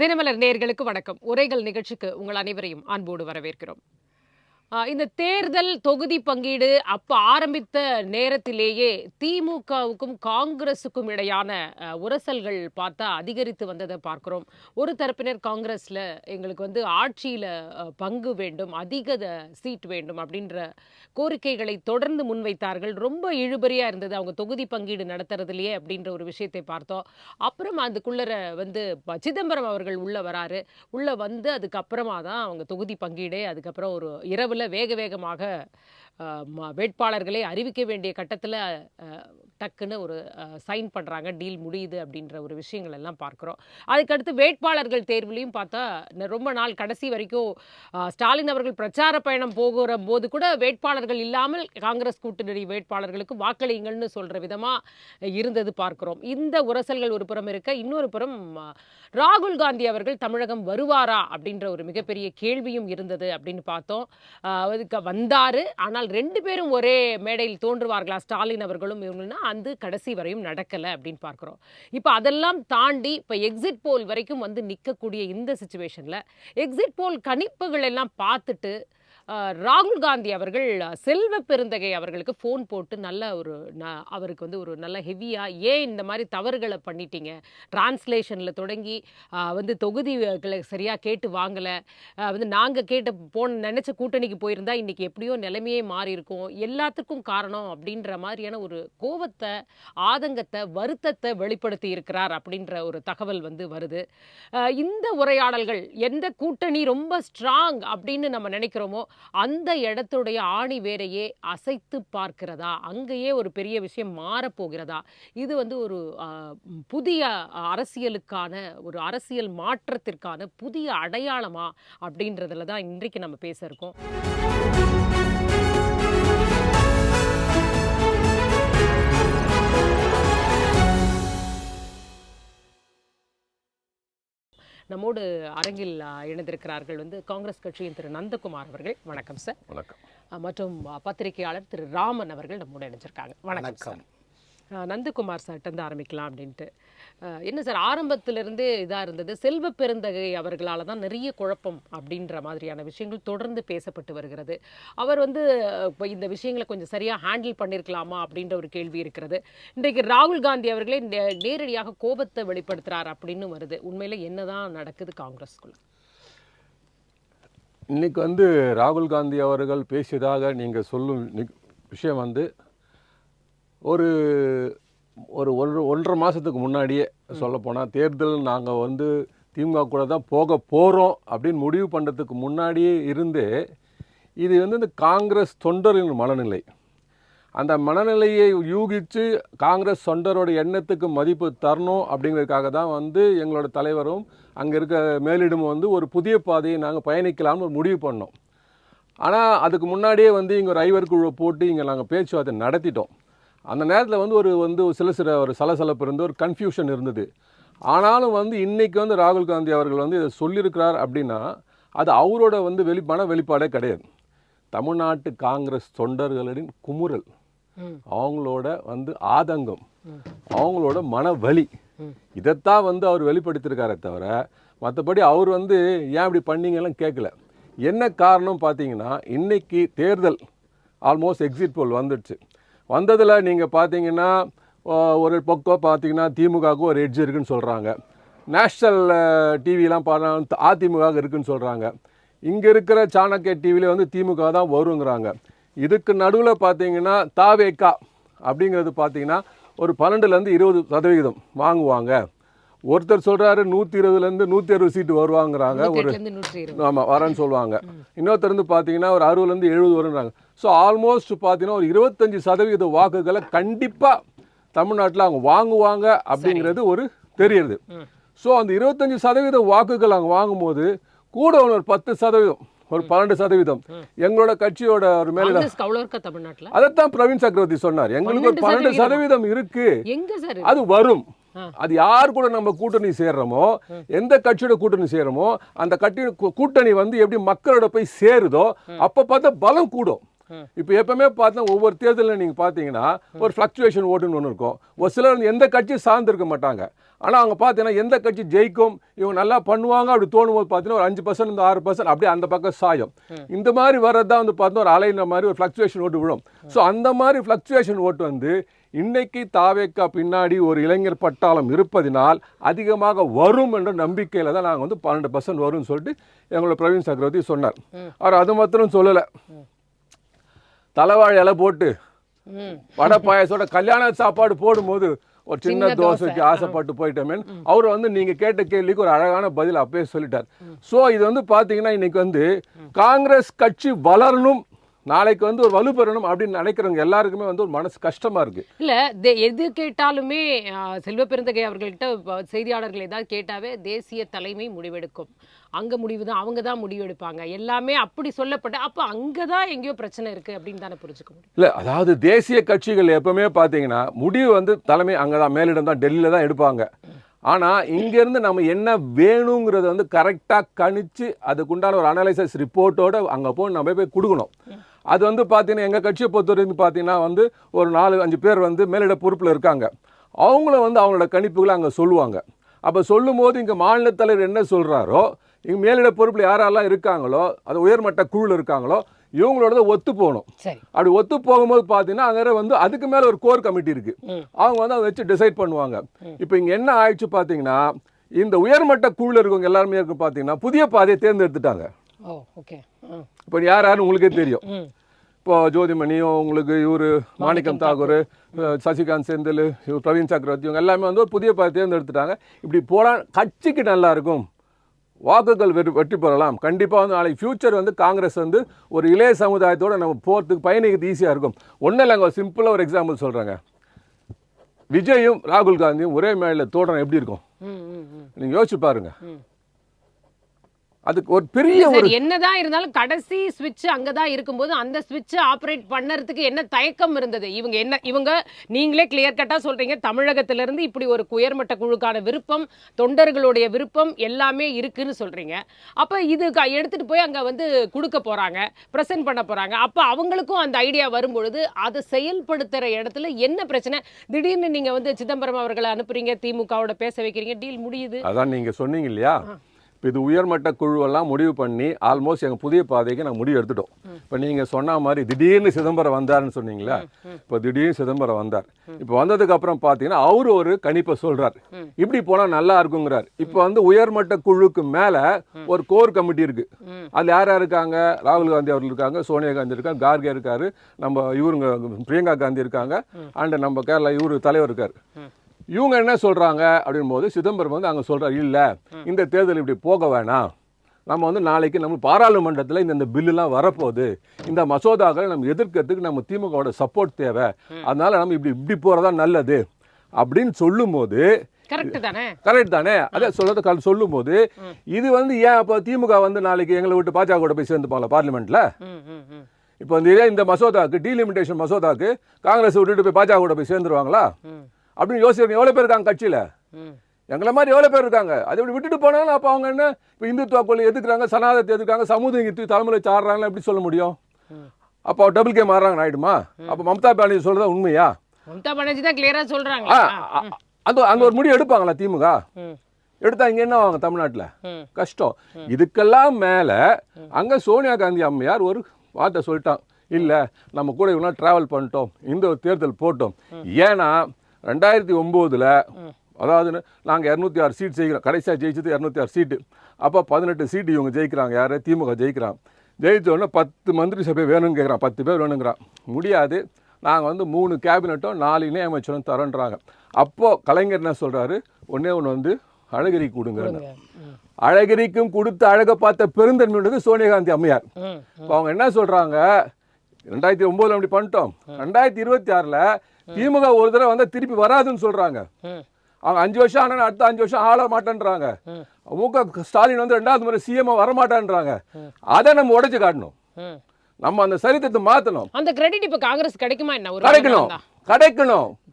தினமலர் நேயர்களுக்கு வணக்கம். உரைகள் நிகழ்ச்சிக்கு உங்கள் அனைவரையும் அன்போடு வரவேற்கிறோம். இந்த தேர்தல் தொகுதி பங்கீடு ஆரம்பித்த நேரத்திலேயே திமுகவுக்கும் காங்கிரஸுக்கும் இடையான உரசல்கள் பார்த்தா அதிகரித்து வந்ததை பார்க்கிறோம். ஒரு தரப்பினர் காங்கிரஸ்ல எங்களுக்கு ஆட்சியில பங்கு வேண்டும், அதிக சீட் வேண்டும் அப்படின்ற கோரிக்கைகளை தொடர்ந்து முன்வைத்தார்கள். ரொம்ப இழுபறியா இருந்தது அவங்க தொகுதி பங்கீடு நடத்துறதுலயே அப்படின்ற ஒரு விஷயத்தை பார்த்தோம். அப்புறம் அதுக்குள்ளர சிதம்பரம் அவர்கள் உள்ள வராரு. உள்ள வந்து அதுக்கப்புறமா தான் அவங்க தொகுதி பங்கீடே அதுக்கப்புறம் ஒரு இரவுல வேக வேகமாக வேட்பாளர்களை அறிவிக்க வேண்டிய கட்டத்தில் டக்குன்னு ஒரு சைன் பண்ணுறாங்க, டீல் முடியுது அப்படின்ற ஒரு விஷயங்கள் எல்லாம் பார்க்குறோம். அதுக்கடுத்து வேட்பாளர்கள் தேர்வுலையும் பார்த்தா ரொம்ப நாள் கடைசி வரைக்கும் ஸ்டாலின் அவர்கள் பிரச்சார பயணம் போகிற போது கூட வேட்பாளர்கள் இல்லாமல் காங்கிரஸ் கூட்டணி வேட்பாளர்களுக்கு வாக்களியுங்கள்னு சொல்கிற விதமாக இருந்தது பார்க்குறோம். இந்த உரசல்கள் ஒரு புறம் இருக்க, இன்னொரு புறம் ராகுல் காந்தி அவர்கள் தமிழகம் வருவாரா அப்படின்ற ஒரு மிகப்பெரிய கேள்வியும் இருந்தது அப்படின்னு பார்த்தோம். அதுக்கு வந்தார். ஆனால் ரெண்டு பேரும் ஒரே மேடையில் தோன்றுவார்களா ஸ்டாலின் அவர்களும் இவங்கன்னா அது கடைசி வரையும் நடக்கலை அப்படின்னு பார்க்குறோம். இப்போ அதெல்லாம் தாண்டி இப்போ எக்ஸிட் போல் வரைக்கும் நிற்கக்கூடிய இந்த சிச்சுவேஷனில் எக்ஸிட் போல் கணிப்புகள் எல்லாம் பார்த்துட்டு ராகுல் காந்தி அவர்கள் செல்வ பெருந்தகை அவர்களுக்கு ஃபோன் போட்டு நல்ல ஒரு அவருக்கு ஒரு நல்ல ஹெவியாக ஏன் இந்த மாதிரி தவறுகளை பண்ணிட்டீங்க, டிரான்ஸ்லேஷனில் தொடங்கி தொகுதிகளை சரியாக கேட்டு வாங்கலை, நாங்கள் நினச்ச கூட்டணிக்கு போயிருந்தா இன்றைக்கி எப்படியோ நிலைமையே மாறி இருக்கும், எல்லாத்துக்கும் காரணம் அப்படின்ற மாதிரியான ஒரு கோபத்தை, ஆதங்கத்தை, வருத்தத்தை வெளிப்படுத்தி இருக்கிறார் அப்படின்ற ஒரு தகவல் வருது. இந்த உரையாடல்கள் எந்த கூட்டணி ரொம்ப ஸ்ட்ராங் அப்படின்னு நம்ம நினைக்கிறோமோ அந்த இடத்துடைய ஆணி வேரையே அசைத்து பார்க்கிறதா, அங்கேயே ஒரு பெரிய விஷயம் மாறப்போகிறதா, இது ஒரு புதிய அரசியலுக்கான ஒரு அரசியல் மாற்றத்திற்கான புதிய அடையாளமா அப்படின்றதுல தான் இன்றைக்கு நம்ம பேச இருக்கோம். நம்மோடு அரங்கில் இணைந்திருக்கிறார்கள் காங்கிரஸ் கட்சியின் திரு நந்தகுமார் அவர்கள். வணக்கம் சார். வணக்கம். மற்றும் பத்திரிகையாளர் திரு ராமன் அவர்கள் நம்மோடு இணைஞ்சிருக்காங்க. வணக்கம் சார். நந்தகுமார் சார்ட்டு ஆரம்பிக்கலாம் அப்படின்ட்டு. என்ன சார், ஆரம்பத்திலிருந்தே இதாக இருந்தது, செல்வ பெருந்தகை அவர்களால் தான் நிறைய குழப்பம் அப்படின்ற மாதிரியான விஷயங்கள் தொடர்ந்து பேசப்பட்டு வருகிறது. அவர் இப்போ இந்த விஷயங்களை கொஞ்சம் சரியாக ஹேண்டில் பண்ணியிருக்கலாமா அப்படின்ற ஒரு கேள்வி இருக்கிறது. இன்றைக்கு ராகுல் காந்தி அவர்களே நேரடியாக கோபத்தை வெளிப்படுத்துகிறார் அப்படின்னு வருது. உண்மையில் என்னதான் நடக்குது காங்கிரஸ்குள்ள? இன்னைக்கு ராகுல் காந்தி அவர்கள் பேசியதாக நீங்கள் சொல்லும் விஷயம் ஒரு ஒரு ஒன்றரை மாதத்துக்கு முன்னாடியே சொல்லப்போனால் தேர்தல் நாங்கள் திமுக கூட தான் போக போகிறோம் அப்படின்னு முடிவு பண்ணுறதுக்கு முன்னாடியே இருந்து இது இந்த காங்கிரஸ் தொண்டரின் மனநிலை, அந்த மனநிலையை யூகித்து காங்கிரஸ் தொண்டரோட எண்ணத்துக்கு மதிப்பு தரணும் அப்படிங்கிறதுக்காக தான் எங்களோட தலைவரும் அங்கே இருக்க மேலிடமும் ஒரு புதிய பாதையை நாங்கள் பயணிக்கலாம்னு ஒரு முடிவு பண்ணோம். ஆனால் அதுக்கு முன்னாடியே இங்கே ஒரு ஐவர் குழுவை போட்டு இங்கே நாங்கள் பேச்சுவார்த்தை நடத்திட்டோம். அந்த நேரத்தில் ஒரு சில ஒரு சலசலப்பு ஒரு கன்ஃபியூஷன் இருந்தது. ஆனாலும் இன்றைக்கி ராகுல் காந்தி அவர்கள் இதை சொல்லியிருக்கிறார் அப்படின்னா அது அவரோட மன வெளிப்பாடே கிடையாது. தமிழ்நாட்டு காங்கிரஸ் தொண்டர்களின் குமுறல், அவங்களோட ஆதங்கம், அவங்களோட மன வலி, இதைத்தான் அவர் வெளிப்படுத்தியிருக்காரே தவிர மற்றபடி அவர் ஏன் இப்படி பண்ணீங்கலாம் கேட்கல. என்ன காரணம் பார்த்தீங்கன்னா, இன்றைக்கி தேர்தல் ஆல்மோஸ்ட் எக்ஸிட் போல் வந்ததில் நீங்கள் பார்த்தீங்கன்னா ஒரு பக்கம் பார்த்தீங்கன்னா திமுகவுக்கு ஒரு எட்ஜ் இருக்குதுன்னு சொல்கிறாங்க. நேஷ்னல் டிவிலாம் பார்த்தா அதிமுக இருக்குதுன்னு சொல்கிறாங்க. இங்கே இருக்கிற சாணக்கிய டிவியில் திமுக தான் வருங்கிறாங்க. இதுக்கு நடுவில் பார்த்தீங்கன்னா தாவேகா அப்படிங்கிறது பார்த்தீங்கன்னா ஒரு 12-20% வாங்குவாங்க. ஒருத்தர் சொல்கிறாரு 120 160 சீட்டு வருவாங்கிறாங்க. ஆமாம் வரேன்னு சொல்லுவாங்க. இன்னொருத்தர் பார்த்தீங்கன்னா ஒரு 60-70 வருங்கிறாங்க. ஸோ ஆல்மோஸ்ட் பார்த்தீங்கன்னா ஒரு 25% வாக்குகளை கண்டிப்பாக தமிழ்நாட்டில் அவங்க வாங்குவாங்க அப்படிங்கிறது ஒரு தெரியுது. ஸோ அந்த 25% வாக்குகள் அவங்க வாங்கும்போது கூட ஒரு 10%, ஒரு 12% எங்களோட கட்சியோட ஒரு மேல அதைத்தான் பிரவீன் சக்கரவர்த்தி சொன்னார். எங்களுக்கு ஒரு 12% இருக்கு, அது வரும். அது யார் கூட நம்ம கூட்டணி சேர்றோமோ, எந்த கட்சியோட கூட்டணி சேர்றோமோ அந்த கூட்டணி எப்படி மக்களோட போய் சேருதோ அப்போ பார்த்தா பலம் கூடும். இப்போ எப்பவுமே பார்த்தா ஒவ்வொரு தேர்தலில் நீங்கள் பார்த்தீங்கன்னா ஒரு ஃப்ளக்சுவேஷன் ஓட்டுன்னு ஒன்று இருக்கும். ஒரு சிலர் வந்து எந்த கட்சியும் சார்ந்திருக்க மாட்டாங்க. ஆனால் அவங்க பார்த்தீங்கன்னா எந்த கட்சி ஜெயிக்கும், இவங்க நல்லா பண்ணுவாங்க அப்படி தோணும்போது பார்த்தீங்கன்னா ஒரு 5% இந்த 6% அப்படியே அந்த பக்கம் சாயம். இந்த மாதிரி வர்றது தான் வந்து பார்த்தீங்கன்னா ஒரு அலைன மாதிரி ஒரு ஃப்ளக்சுவேஷன் ஓட்டு விழும். ஸோ அந்த மாதிரி ஃப்ளக்சுவேஷன் ஓட்டு வந்து இன்னைக்கு தாவேக்கா பின்னாடி ஒரு இளைஞர் பட்டாளம் இருப்பதினால் அதிகமாக வரும் என்ற நம்பிக்கையில் தான் நாங்கள் வந்து 12% வரும்னு சொல்லிட்டு எங்களோட பிரவீன் சக்கரவர்த்தி சொன்னார். அவர் அது மாத்திரம் சொல்லலை, தலைவாழை இலை போட்டு வடை பாயசோட கல்யாண சாப்பாடு போடும்போது ஒரு சின்ன தோசைக்கு ஆசைப்பட்டு போயிட்டோமே அவர் வந்து நீங்க கேட்ட கேள்விக்கு ஒரு அழகான பதில் அப்பயே சொல்லிட்டார். ஸோ இது வந்து பாத்தீங்கன்னா இன்னைக்கு வந்து காங்கிரஸ் கட்சி வளரணும், நாளைக்கு வந்து ஒரு வலு பெறணும் அப்படின்னு நினைக்கிறவங்க எல்லாருக்குமே வந்து ஒரு மனசு கஷ்டமா இருக்கு. இல்ல எது கேட்டாலுமே செல்வ பெருந்தகை அவர்கள்ட்ட செய்தியாளர்கள் ஏதாவது கேட்டாவே தேசிய தலைமை முடிவெடுக்கும், அங்க முடிவு தான், அவங்க தான் முடிவு எடுப்பாங்க, எல்லாமே அப்படி சொல்லப்பட்ட அப்ப அங்கதான் எங்கேயோ பிரச்சனை இருக்கு அப்படின்னு தானே புரிஞ்சுக்க முடியும். இல்ல அதாவது தேசிய கட்சிகள் எப்பவுமே பாத்தீங்கன்னா முடிவு வந்து தலைமை அங்கதான் மேலிடம் தான் டெல்லியில தான் எடுப்பாங்க. ஆனா இங்க இருந்து நம்ம என்ன வேணுங்கிறத வந்து கரெக்டா கணிச்சு அதுக்குண்டான ஒரு அனலைசிஸ் ரிப்போர்ட்டோட அங்க போய் நம்ம போய் கொடுக்கணும். அது வந்து பார்த்தீங்கன்னா எங்கள் கட்சியை பொறுத்த வரைக்கும் பார்த்தீங்கன்னா வந்து ஒரு 4-5 பேர் வந்து மேலிட பொறுப்பில் இருக்காங்க. அவங்கள வந்து அவங்களோட கணிப்புகளை அங்கே சொல்லுவாங்க. அப்போ சொல்லும் போது இங்கே மாநில தலைவர் என்ன சொல்கிறாரோ, இங்கே மேலிட பொறுப்பில் யாரெல்லாம் இருக்காங்களோ, அது உயர்மட்ட குழுவில் இருக்காங்களோ, இவங்களோட ஒத்து போகணும். அப்படி ஒத்து போகும்போது பார்த்தீங்கன்னா அங்கே வந்து அதுக்கு மேலே ஒரு கோர் கமிட்டி இருக்குது, அவங்க வந்து அதை வச்சு டிசைட் பண்ணுவாங்க. இப்போ இங்கே என்ன ஆயிடுச்சு பார்த்தீங்கன்னா இந்த உயர்மட்ட குழுவில் இருக்கவங்க எல்லாருமே இருக்கு பார்த்தீங்கன்னா புதிய பாதையை தேர்ந்தெடுத்துட்டாங்க. இப்போ யார் யாருன்னு உங்களுக்கே தெரியும். இப்போ ஜோதிமணியும் உங்களுக்கு இவர் மாணிக்கம் தாகூர், சசிகாந்த் செந்தில், இவர் பிரவீன் சக்கரவர்த்தி, இவங்க எல்லாமே வந்து ஒரு புதிய பாதை தேர்ந்தெடுத்துட்டாங்க. இப்படி போனால் கட்சிக்கு நல்லா இருக்கும், வாக்குகள் வெற்றி பெறலாம். கண்டிப்பாக வந்து நாளைக்கு ஃபியூச்சர் வந்து காங்கிரஸ் வந்து ஒரு இளைய சமுதாயத்தோடு நம்ம போகிறதுக்கு பயணிக்கிறது ஈஸியாக இருக்கும். ஒன்றும் இல்லைங்க, ஒரு சிம்பிளாக ஒரு எக்ஸாம்பிள் சொல்கிறாங்க. விஜயும் ராகுல் காந்தியும் ஒரே மேடையில் தோற்றம் எப்படி இருக்கும் நீங்கள் யோசிச்சு பாருங்க. அதுக்கு ஒரு பெரிய ஒரு என்னதான் இருந்தாலும் கடைசி ஸ்விட்ச் அங்கதான் இருக்கும்போது அந்த ஸ்விட்ச் ஆபரேட் பண்ணறதுக்கு என்ன தயக்கம் இருந்தது? இவங்க நீங்களே கிளியர் கட்டா சொல்றீங்க, தமிழகத்திலிருந்து இப்படி ஒரு உயர்மட்ட குழுக்கான விருப்பம், தொண்டர்களுடைய விருப்பம் எல்லாமே இருக்குன்னு சொல்றீங்க. அப்ப இது எடுத்துட்டு போய் அங்க வந்து கொடுக்க போறாங்க, பிரசன்ட் பண்ண போறாங்க. அப்ப அவங்களுக்கும் அந்த ஐடியா வரும்பொழுது அதை செயல்படுத்துற இடத்துல என்ன பிரச்சனை? திடீர்னு நீங்க வந்து சிதம்பரம் அவர்களை அனுப்புறீங்க, திமுகவோட பேச வைக்கிறீங்க, டீல் முடியுது. அதான் நீங்க சொன்னீங்க இல்லையா, இது உயர்மட்ட குழுவெல்லாம் முடிவு பண்ணி ஆல்மோஸ்ட் எங்கள் புதிய பாதைக்கு நாங்கள் முடிவு எடுத்துட்டோம். இப்போ நீங்கள் சொன்ன மாதிரி திடீர்னு சிதம்பரம் வந்தார்னு சொன்னீங்களா, இப்போ திடீர்னு சிதம்பரம் வந்தார். இப்போ வந்ததுக்கு அப்புறம் பார்த்தீங்கன்னா அவரு ஒரு கணிப்பை சொல்றார், இப்படி போனால் நல்லா இருக்குங்கிறார். இப்போ வந்து உயர்மட்ட குழுக்கு மேலே ஒரு கோர் கமிட்டி இருக்கு. அதில் யார் யார் இருக்காங்க? ராகுல் காந்தி அவர்கள் இருக்காங்க, சோனியா காந்தி இருக்காங்க, கார்கே இருக்காரு, நம்ம இவருங்க பிரியங்கா காந்தி இருக்காங்க, அண்ட் நம்ம கேரளா இவரு தலைவர் இருக்காரு. இவங்க என்ன சொல்றாங்க அப்படின் போது சிதம்பரம் வந்து அங்கே சொல்றாரு, இல்லை இந்த தேர்தல் இப்படி போக வேணாம், நம்ம வந்து நாளைக்கு நம்ம பாராளுமன்றத்தில் இந்த பில்லுலாம் வரப்போகுது, இந்த மசோதாக்களை நம்ம எதிர்க்கிறதுக்கு நம்ம திமுகவோட சப்போர்ட் தேவை, அதனால நம்ம இப்படி போகிறதா நல்லது அப்படின்னு சொல்லும் போது கரெக்ட் தானே? அதே சொல்றது சொல்லும் போது இது வந்து ஏன் அப்போ திமுக வந்து நாளைக்கு எங்களை விட்டு பாஜக கூட போய் சேர்ந்துப்பாங்களா பார்லிமெண்ட்ல? இப்போ வந்து இந்த மசோதாக்கு டீலிமிட்டேஷன் மசோதாக்கு காங்கிரஸ் விட்டுட்டு போய் பாஜக கூட போய் சேர்ந்துருவாங்களா அப்படின்னு யோசிக்கிறீங்க. எவ்வளோ பேர் இருக்காங்க கட்சியில்? எங்களை மாதிரி எவ்வளோ பேர் இருக்காங்க. அதை இப்படி விட்டுட்டு போனாலும் அப்போ அவங்க என்ன இப்போ இந்துத்துவ கொள்கை எதுக்குறாங்க, சனாதத்தை எதுக்குறாங்க, சமூக தலைமுறை சாடுறாங்களா எப்படி சொல்ல முடியும்? அப்போ டபுள் கேம் ஆடுறாங்க ஆயிடுமா? அப்போ மம்தா பானர்ஜி சொல்றதா உண்மையா? மம்தா பானர்ஜி தான் கிளியரா சொல்றாங்க. அந்த ஒரு முடிவு எடுப்பாங்களா திமுக? எடுத்தா இங்க என்ன ஆவாங்க தமிழ்நாட்டில்? கஷ்டம். இதுக்கெல்லாம் மேல அங்க சோனியா காந்தி அம்மையார் ஒரு வார்த்தை சொல்லிட்டான், இல்லை நம்ம கூட இவங்க டிராவல் பண்ணிட்டோம், இந்த ஒரு தேர்தல் போட்டோம். ஏன்னா 2009 அதாவது நாங்கள் 206 சீட் ஜெயிக்கிறோம், கடைசியாக ஜெயிச்சது 206 சீட்டு. அப்போ 18 சீட்டு இவங்க ஜெயிக்கிறாங்க, யார்? திமுக ஜெயிக்கிறாங்க. ஜெயிச்சோடனே 10 மந்திரி சபை வேணும்னு கேட்குறான், 10 பேர் வேணுங்கிறான். முடியாது, நாங்கள் வந்து 3 கேபினட்டும் 4 இணை அமைச்சரும் தரோன்றாங்க. அப்போது கலைஞர் என்ன சொல்கிறாரு, ஒன்றே ஒன்று வந்து அழகிரி கொடுங்கிறாங்க. அழகிரிக்கும் கொடுத்து அழகை பார்த்த பெருந்தன்மையுള്ളത് சோனியா காந்தி அம்மையார். இப்போ அவங்க என்ன சொல்கிறாங்க, 2009 அப்படி பண்ணிட்டோம், 2026 திமுக ஒரு தடவை வந்தா திருப்பி வராதுன்னு சொல்றாங்க. அவங்க 5 வருஷம் ஆனா அடுத்த 5 வருஷம் ஆள மாட்டேன்றாங்க. முக ஸ்டாலின் வந்து 2வது முறை சிஎம் வரமாட்டான்றாங்க. அதை நம்ம உடைச்சு காட்டணும், நம்ம அந்த சரித்திரத்தை மாத்தணும். அந்த கிரெடிட் இப்ப காங்கிரஸ் கிடைக்குமா என்ன? ஒரு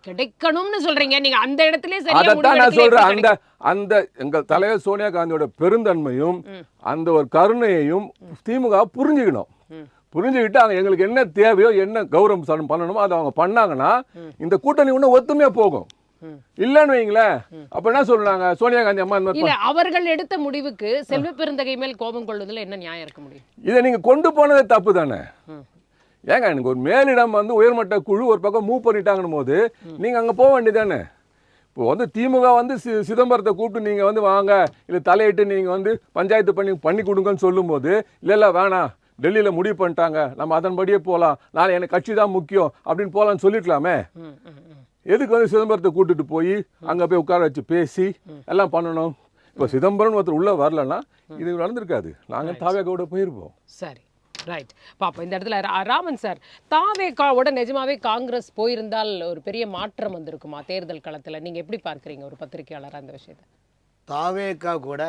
கிடைக்கணும்னு சொல்றீங்க நீங்க, அந்த இடத்துலயே சரியா அதான் நான் சொல்றேன். அந்த எங்க தலைவர் சோனியா காந்தியோட பெருந்தன்மையும் அந்த ஒரு கருணையையும் திமுக புரிஞ்சுக்கணும். புரிஞ்சுக்கிட்டு அவங்க எங்களுக்கு என்ன தேவையோ என்ன கௌரவம் பண்ணணுமோ அதை அவங்க பண்ணாங்கன்னா இந்த கூட்டணி இன்னும் ஒத்துமையாக போகும். இல்லன்னு வைங்களேன், அப்ப என்ன சொல்றாங்க சோனியா காந்தி அம்மா இல்ல அவர்கள் எடுத்த முடிவுக்கு செல்வ பெருந்தகை மேல் கோபம் கொள்வதில் என்ன நியாயம் இருக்க முடியும்? இதை நீங்க கொண்டு போனதே தப்பு தானே. ஏங்க எனக்கு ஒரு மேலிடம் வந்து உயர்மட்ட குழு ஒரு பக்கம் மூவ் பண்ணிட்டாங்கன்னு போது நீங்க அங்க போக வேண்டியதானே. இப்போ வந்து திமுக வந்து சிதம்பரத்தை கூப்பிட்டு நீங்க வந்து வாங்க இல்லை தலையிட்டு நீங்க வந்து பஞ்சாயத்து பண்ணி கொடுங்கன்னு சொல்லும்போது இல்லை வேணாம் டெல்லியில் முடிவு பண்ணிட்டாங்க நம்ம அதன்படியே போகலாம், நாளை எனக்கு கட்சி தான் முக்கியம் அப்படின்னு போகலான்னு சொல்லிக்கலாமே. எதுக்கு வந்து சிதம்பரத்தை கூட்டிட்டு போய் அங்கே போய் உட்கார வச்சு பேசி எல்லாம் பண்ணணும்? இப்போ சிதம்பரம் ஒருத்தர் உள்ளே வரலன்னா இது நடந்திருக்காது, நாங்கள் தாவேக்காவோட போயிருப்போம். சரி, ரைட். பாப்போம் இந்த இடத்துல ராமன் சார், தாவேக்காவோட நிஜமாவே காங்கிரஸ் போயிருந்தால் ஒரு பெரிய மாற்றம் வந்திருக்குமா தேர்தல் களத்தில்? நீங்கள் எப்படி பார்க்குறீங்க ஒரு பத்திரிகையாளர் அந்த விஷயத்தை? தாவேக்கா கூட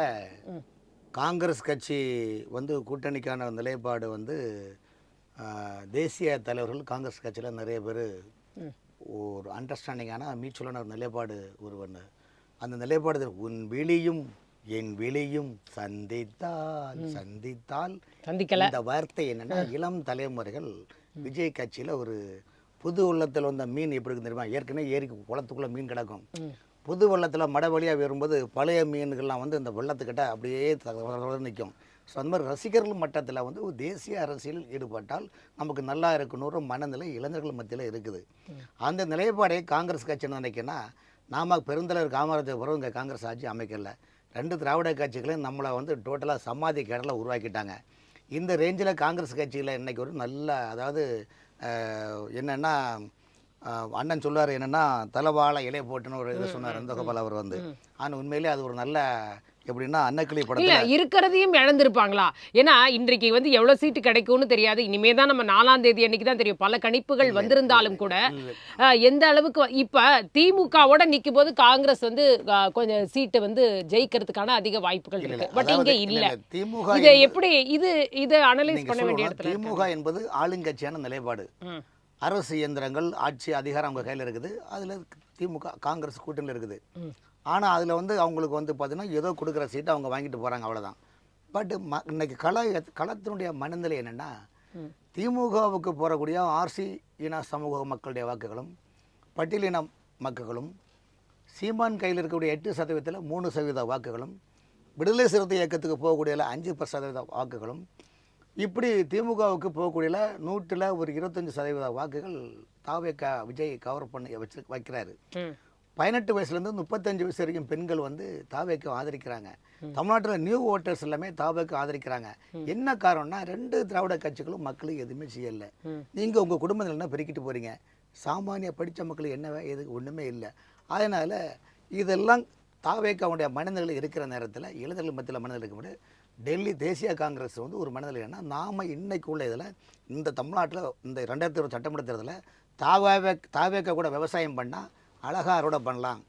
காங்கிரஸ் கட்சி வந்து கூட்டணிக்கான நிலைப்பாடு வந்து தேசிய தலைவர்கள் காங்கிரஸ் கட்சியில் நிறைய பேர் ஒரு அண்டர்ஸ்டாண்டிங்கான மியூச்சுவலான ஒரு நிலைப்பாடு ஒன்று. அந்த நிலைப்பாடு உன் விழியும் என் விழியும் சந்தித்தால் இந்த வார்த்தை என்னன்னா இளம் தலைமுறைகள் விஜய் கட்சியில் ஒரு புது வெள்ளத்தில் வந்த மீன் எப்படி இருக்கு தெரியுமா? ஏற்கனவே ஏரிக்கு குளத்துக்குள்ளே மீன் கிடக்கும், புது வெள்ளத்தில் மடை வழியாக வரும்போது பழைய மீன்கள்லாம் வந்து இந்த வெள்ளத்துக்கிட்ட அப்படியே நிற்கும். ஸோ அந்த மாதிரி ரசிகர்கள் மட்டத்தில் வந்து ஒரு தேசிய அரசியலில் ஈடுபட்டால் நமக்கு நல்லா இருக்கணுன்ற மனநிலை இளைஞர்கள் மத்தியில் இருக்குது. அந்த நிலைப்பாடை காங்கிரஸ் கட்சி நினைக்கினா நாம பெருந்தலைவர் காமராஜர் பிறகு இங்கே காங்கிரஸ் ஆட்சி அமைக்கல. 2 திராவிட கட்சிகளையும் நம்மளை வந்து டோட்டலாக சமாதி கேடலை உருவாக்கிட்டாங்க. இந்த ரேஞ்சில் காங்கிரஸ் கட்சியில் இன்றைக்கி ஒரு நல்ல, அதாவது என்னென்னா அண்ணன் சொல்லுவார் என்னென்னா தலைவாழை இலை போட்டுன்னு ஒரு இது சொன்னார் நந்தகோபால் அவர் வந்து. ஆனால் உண்மையிலே அது ஒரு நல்ல எப்படின்னா அன்னக்கிளி படத்தில் இருக்கிறதையும் இழந்திருப்பாங்களா? ஏன்னா இன்றைக்கு வந்து எவ்வளோ சீட்டு கிடைக்கும்னு தெரியாது, இனிமே தான் நம்ம 4ஆம் தேதி அன்னைக்கு தான் தெரியும். பல கணிப்புகள் வந்திருந்தாலும் கூட எந்த அளவுக்கு இப்போ திமுகவோட நிற்கும் போது காங்கிரஸ் வந்து கொஞ்சம் சீட்டு வந்து ஜெயிக்கிறதுக்கான அதிக வாய்ப்புகள் இருக்கு. பட் இங்கே இல்லை. திமுக இதை எப்படி இதை அனலைஸ் பண்ண வேண்டிய இடத்துல திமுக என்பது ஆளுங்கட்சியான நிலைப்பாடு. அரசு இயந்திரங்கள் ஆட்சி அதிகாரம் அவங்க கையில் இருக்குது, அதில் திமுக காங்கிரஸ் கூட்டணியில் இருக்குது. ஆனால் அதில் வந்து அவங்களுக்கு வந்து பார்த்தீங்கன்னா ஏதோ கொடுக்குற சீட்டை அவங்க வாங்கிட்டு போகிறாங்க, அவ்வளோதான். பட் இன்னைக்கு களத்தினுடைய மனநிலை என்னென்னா திமுகவுக்கு போகக்கூடிய ஆர்சி இன சமூக மக்களுடைய வாக்குகளும் பட்டியலின மக்களும் சீமான் கையில் இருக்கக்கூடிய 8% 3% வாக்குகளும் விடுதலை சிறுத்தை இயக்கத்துக்கு போகக்கூடிய 5% வாக்குகளும் இப்படி திமுகவுக்கு போகக்கூடிய 100ல் ஒரு 25% வாக்குகள் தாவேக்கா விஜய் கவர் பண்ணி வைக்கிறாரு. 18 வயசுலேருந்து 35 வயசு வரைக்கும் பெண்கள் வந்து தாவேக்கு ஆதரிக்கிறாங்க. தமிழ்நாட்டில் நியூ ஓட்டர்ஸ் எல்லாமே தாவேக்கு ஆதரிக்கிறாங்க. என்ன காரணம்னா 2 திராவிட கட்சிகளும் மக்களுக்கு எதுவுமே செய்யலை. நீங்கள் உங்கள் குடும்பத்தில் என்ன பெருக்கிட்டு போகிறீங்க? சாமானிய படித்த மக்களுக்கு என்ன எதுக்கு ஒன்றுமே இல்லை. அதனால் இதெல்லாம் தாவேக்காவுடைய மனநிலை இருக்கிற நேரத்தில் இளைஞர்கள் மத்தியில் மனநிலை இருக்கும்போது டெல்லி தேசிய காங்கிரஸ் வந்து ஒரு மனநிலை என்ன, நாம் இன்னைக்கு உள்ள இதில் இந்த தமிழ்நாட்டில் இந்த 2020 சட்டமன்ற தேர்தலில் தாவேக்கா கூட விவசாயம் பண்ணால் அழகா அறுவடை பண்ணலாம்,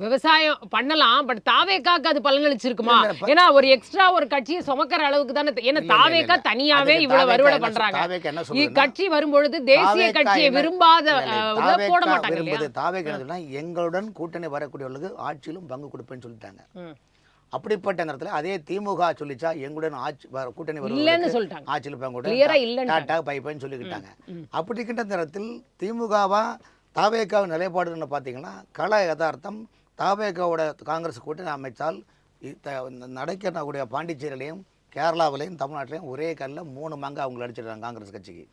விவசாயம் பண்ணலாம். பட் தாவேக்காக்கு அது பலனளிச்சிருக்குமா? ஏன்னா ஒரு எக்ஸ்ட்ரா ஒரு கட்சியை சுமக்கிற அளவுக்கு தானே. ஏன்னா தாவேக்கா தனியாவே இவ்வளவு அறுவடை பண்றாங்க. கட்சி வரும்பொழுது தேசிய கட்சியை விரும்பாத போட மாட்டாங்க. தாவேக்கா என்ன சொன்னா, எங்களுடன் கூட்டணி வரக்கூடியவர்களுக்கு ஆட்சியிலும் பங்கு கொடுப்பேன்னு சொல்லிட்டாங்க. அப்படிப்பட்ட நேரத்தில் அதே திமுக சொல்லிச்சா எங்களுடன் கூட்டணி வருவாங்க, ஆட்சியில் பங்கு டாட்டா பைப்பைன்னு சொல்லிக்கிட்டாங்க. அப்படிக்கின்ற நேரத்தில் திமுகவா தாவேக்காவின் நிலைப்பாடுன்னு பார்த்தீங்கன்னா கள யதார்த்தம். தாவேக்காவோட காங்கிரஸ் கூட்டணி அமைச்சால் நடக்கக்கூடிய பாண்டிச்சேரியிலையும் கேரளாவிலையும் தமிழ்நாட்டிலையும் ஒரே கல்லில் 3 மங்க அவங்களை அடிச்சிருக்காங்க. காங்கிரஸ் கட்சிக்கு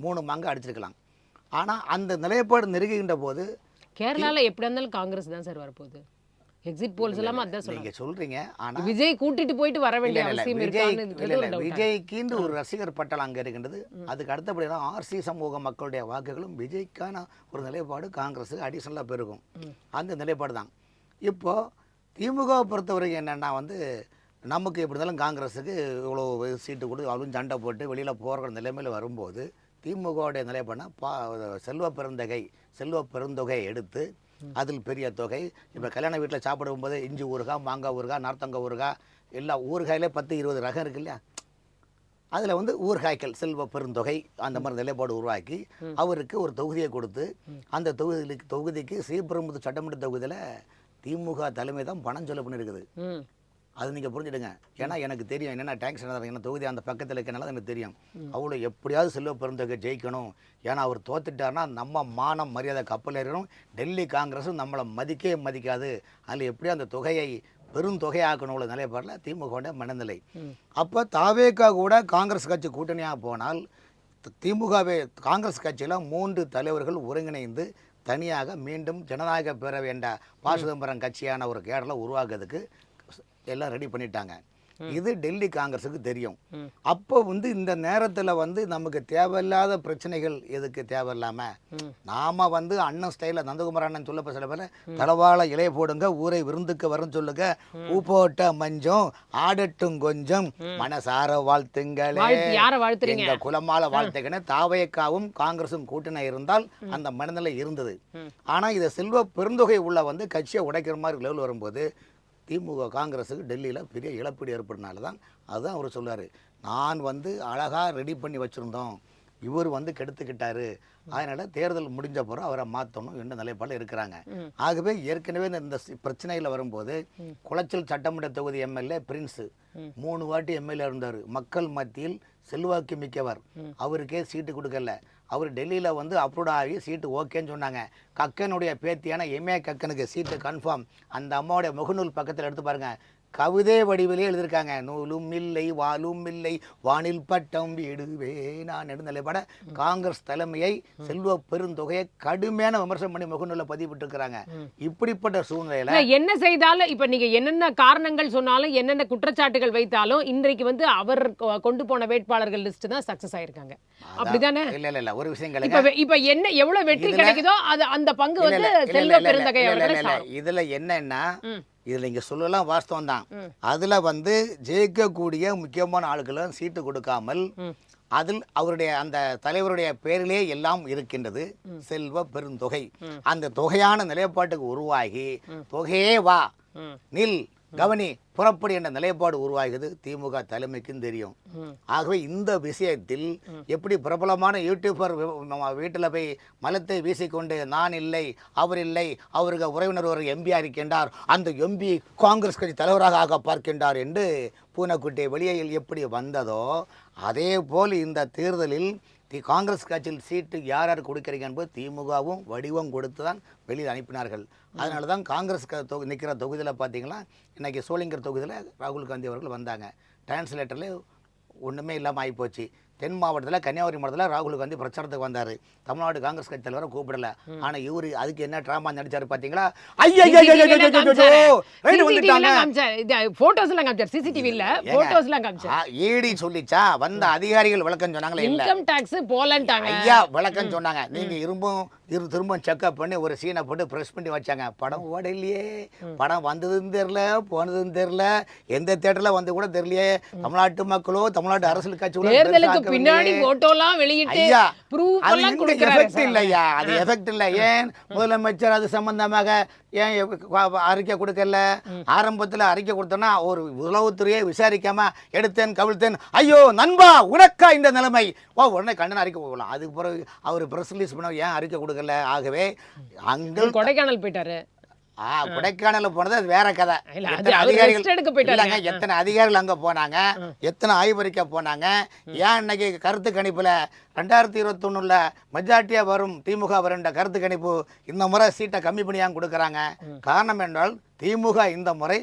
3 மங்க அடிச்சிருக்கலாம். ஆனால் அந்த நிலைப்பாடு நெருங்குகின்ற போது கேரளாவில் எப்படி இருந்தாலும் காங்கிரஸ் தான் சார் வரப்போகுது. எக்ஸிட் போல்ஸ் எல்லாம் அதான் நீங்க சொல்றீங்க. ஆனா விஜய் கூட்டிட்டு போயிட்டு வர வேண்டிய அவசியம் இருக்கான்னு விஜய்க்கு ஒரு ரசிகர் பட்டல் அங்க இருக்கின்றது. அதுக்கு அடுத்தபடியாக ஆர்சி சமூக மக்களுடைய வாக்குகளும் விஜய்க்கான ஒரு நிலைப்பாடு காங்கிரஸ் அடிஷனலா பெருகும். அந்த நிலைப்பாடு தான். இப்போ திமுகவை பொறுத்தவரைக்கும் என்னன்னா வந்து நமக்கு எப்படி இருந்தாலும் காங்கிரஸுக்கு இவ்வளோ சீட்டு கொடுத்து அவளும் சண்டை போட்டு வெளியில் போகிற நிலைமையில் வரும்போது திமுகவுடைய நிலைப்பாடுனா செல்வ பெருந்தொகை எடுத்து அதில் பெரிய தொகை. இப்போ கல்யாண வீட்டில் சாப்பிடும்போது இஞ்சி ஊறுகாய், மாங்காய் ஊறுகாய், நார்த்தங்காய் ஊறுகாய், எல்லா ஊறுகாயிலே 10-20 ரகம் இருக்கு இல்லையா, அதில் வந்து ஊறுகாய்கள் செல்வ பெருந்தொகை அந்த மாதிரி நிலைப்பாடு உருவாக்கி அவருக்கு ஒரு தொகுதியை கொடுத்து அந்த தொகுதிக்கு ஸ்ரீபெரும்புதூர் சட்டமன்ற தொகுதியில் திமுக தலைமை தான் பணம் செலவு பண்ணியிருக்குது. அது நீங்கள் புரிஞ்சுடுங்க. ஏன்னா எனக்கு தெரியும் என்னென்ன டேங்க்ஸ் என்ன தொகுதி அந்த பக்கத்தில் இருக்கனால எனக்கு தெரியும். அவ்வளோ எப்படியாவது செல்வ பெருந்தொகை ஜெயிக்கணும். ஏன்னா அவர் தோத்துட்டார்னா நம்ம மானம் மரியாதை கப்பல் ஏறணும். டெல்லி காங்கிரஸும் நம்மளை மதிக்கவே மதிக்காது. அதில் எப்படியோ அந்த தொகையை பெருந்தொகையாக்கணும்ல நிலைப்பாடில் திமுக மனநிலை. அப்போ தாவேக்கா கூட காங்கிரஸ் கட்சி கூட்டணியாக போனால் திமுகவே காங்கிரஸ் கட்சியில் 3 தலைவர்கள் ஒருங்கிணைந்து தனியாக மீண்டும் ஜனநாயக பேரவை என்ற ப. சிதம்பரம் கட்சியான ஒரு கேடலை உருவாக்குறதுக்கு எல்லாம் ரெடி பண்ணிட்டாங்க. இது டெல்லி காங்கிரஸுக்கு தெரியும். அப்போ இந்த நேரத்தில் நமக்கு தேவையில்லாத பிரச்சனைகள் எதுக்கு தேவையில்லாமல் நாம அண்ணன் ஸ்டைலில் நந்தகுமார் அண்ணன் சொல்லப்ப சில பேர் தலவாழ இலைய போடுங்க ஊரை விருந்துக்கு வரும் சொல்லுங்க பூ போட்ட மஞ்சம் ஆடட்டும் கொஞ்சம் மனசார வாழ்த்துங்களே எங்க குலமால வாழ்த்துக்கன்னு தாவேக்காவும் காங்கிரஸும் கூட்டணி இருந்தால் அந்த மனநிலை இருந்தது. ஆனால் இதை செல்வ பெருந்தொகை உள்ள கட்சியை உடைக்கிற மாதிரி லெவல் வரும்போது திமுக காங்கிரஸுக்கு டெல்லியில் பெரிய இழப்பீடு ஏற்படுறதுனால தான் அதுதான் அவர் சொல்றாரு. நான் அழகாக ரெடி பண்ணி வச்சுருந்தோம், இவர் கெடுத்துக்கிட்டாரு, அதனால் தேர்தல் முடிஞ்ச பிறகு அவரை மாற்றணும் என்ற நிலைப்பாடில் இருக்கிறாங்க. ஆகவே ஏற்கனவே இந்த பிரச்சனையில் வரும்போது குளச்சல் சட்டமன்ற தொகுதி எம்எல்ஏ பிரின்ஸு 3 வாட்டி எம்எல்ஏ இருந்தார். மக்கள் மத்தியில் செல்வாக்கு மிக்கவர். அவருக்கே சீட்டு கொடுக்கல. அவர் டெல்லியில் அப்ரூவ் ஆகி சீட்டு ஓகேன்னு சொன்னாங்க. கக்கனுடைய பேத்தியான எம்ஏ கக்கனுக்கு சீட்டு கன்ஃபார்ம். அந்த அம்மாவுடைய முகநூல் பக்கத்தில் எடுத்து பாருங்கள், கவிதை வடிவிலே எழுதியிருக்காங்க. நூலும் இல்லை வாலும் இல்லை வானில் பட்டம் விடுவே நான் நிலைப்பட காங்கிரஸ் தலைமையை செல்வ பெருந்தொகையை கடுமையான விமர்சனம் பண்ணி முகநூலில் பதிவிட்டிருக்கிறாங்க. இப்படிப்பட்ட சூழ்நிலையில என்ன செய்தாலும் இப்ப நீங்க என்னென்ன காரணங்கள் சொன்னாலும் என்னென்ன குற்றச்சாட்டுகள் வைத்தாலும் இன்றைக்கு அவர் கொண்டு போன வேட்பாளர்கள் லிஸ்ட் தான் சக்சஸ் ஆயிருக்காங்க. அப்படிதானே? இல்ல ஒரு விஷயம் இப்ப என்ன எவ்வளவு வெற்றி கிடைக்குதோ அது அந்த பங்கு செல்வ பெருந்தகை அவர்கள். இதுல என்னன்னா இதில் இங்கே சொல்லலாம் வாஸ்தவம் தான். அதில் ஜெயிக்கக்கூடிய முக்கியமான ஆளுகளும் சீட்டு கொடுக்காமல் அதில் அவருடைய அந்த தலைவருடைய பேரிலே எல்லாம் இருக்கின்றது செல்வ பெருந்தொகை. அந்த தொகையான நிலைப்பாட்டுக்கு உருவாகி தொகையே வா நில் கவனி புறப்படி என்ற நிலைப்பாடு உருவாகுது திமுக தலைமைக்கும் தெரியும். ஆகவே இந்த விஷயத்தில் எப்படி பிரபலமான யூடியூபர் வீட்டில் போய் மலத்தை வீசிக்கொண்டு நான் இல்லை அவர் இல்லை அவருக்கு உறவினர் ஒரு எம்பியாக இருக்கின்றார், அந்த எம்பி காங்கிரஸ் கட்சி தலைவராக ஆக பார்க்கின்றார் என்று பூனைக்குட்டி வெளியில் எப்படி வந்ததோ அதே போல் இந்த தேர்தலில் காங்கிரஸ் கட்சியில் சீட்டு யார் யார் கொடுக்குறீங்க என்பது திமுகவும் வடிவம் கொடுத்து தான் வெளியில் அனுப்பினார்கள். அதனால தான் காங்கிரஸ் நிற்கிற தொகுதியில் பார்த்தீங்கன்னா இன்றைக்கி சோளிங்கர் தொகுதியில் ராகுல் காந்தி அவர்கள் வந்தாங்க. டிரான்ஸ்லேட்டரில் ஒன்றுமே இல்லாமல் ஆகிப்போச்சு. தென் மாவட்டத்தில் கன்னியாகுமரி மாவட்டத்தில் ராகுல் காந்தி பிரச்சாரத்துக்கு வந்தார். தமிழ்நாடு காங்கிரஸ் கட்சி தலைவரை கூப்பிடல. ஆனால் இவர் அதுக்கு என்ன ட்ராமா நடிச்சாரு பார்த்தீங்களா? ஈடி சொல்லிச்சா வந்த அதிகாரிகள் விளக்கம் சொன்னாங்களே, இன்கம் டாக்ஸ் போலன்ட்டாங்க. ஐயா விளக்கம் சொன்னாங்க. நீங்கள் திரும்ப செக்அப் பண்ணி ஒரு சீனை போட்டு ப்ரெஸ் பண்ணி வச்சாங்க. படம் ஓடலையே, படம் வந்ததுன்னு தெரில போனதுன்னு தெரில, எந்த தேட்டரில் வந்து கூட தெரியலையே. தமிழ்நாட்டு மக்களோ தமிழ்நாட்டு அரசியல் கட்சி பின்னாடி போட்டோலாம் வெளியிட்டு எஃபெக்ட் இல்லையா? அது எஃபெக்ட் இல்லை. ஏன் முதலமைச்சர் அது சம்பந்தமாக ஏன் அறிக்கை கொடுக்கல? ஆரம்பத்தில் அறிக்கை கொடுத்தோன்னா ஒரு உளவுத்துறையை விசாரிக்காம எடுத்தேன் கவிழ்த்தேன், ஐயோ நண்பா உனக்கா இந்த நிலைமை, உடனே கண்டன அறிக்கை போகலாம். அதுக்கு பிறகு அவர் பிரஸ் ரிலீஸ் பண்ண ஏன் அறிக்கை கொடுக்கல? ஆகவே அங்கே கொடைக்கானல் போயிட்டாரு. கொடைக்கானல் போனது அது வேற கதை. எத்தனை அதிகாரிகள் அங்கே போனாங்க, எத்தனை ஆய்வறிக்கை போனாங்க. ஏன் இன்னைக்கு கருத்து கணிப்பில் 2021 மெஜாரிட்டியாக வரும் திமுக வருன்ற கருத்து கணிப்பு இந்த முறை சீட்டை கம்மி பண்ணியாக கொடுக்குறாங்க? காரணம் என்றால் திமுக இந்த முறை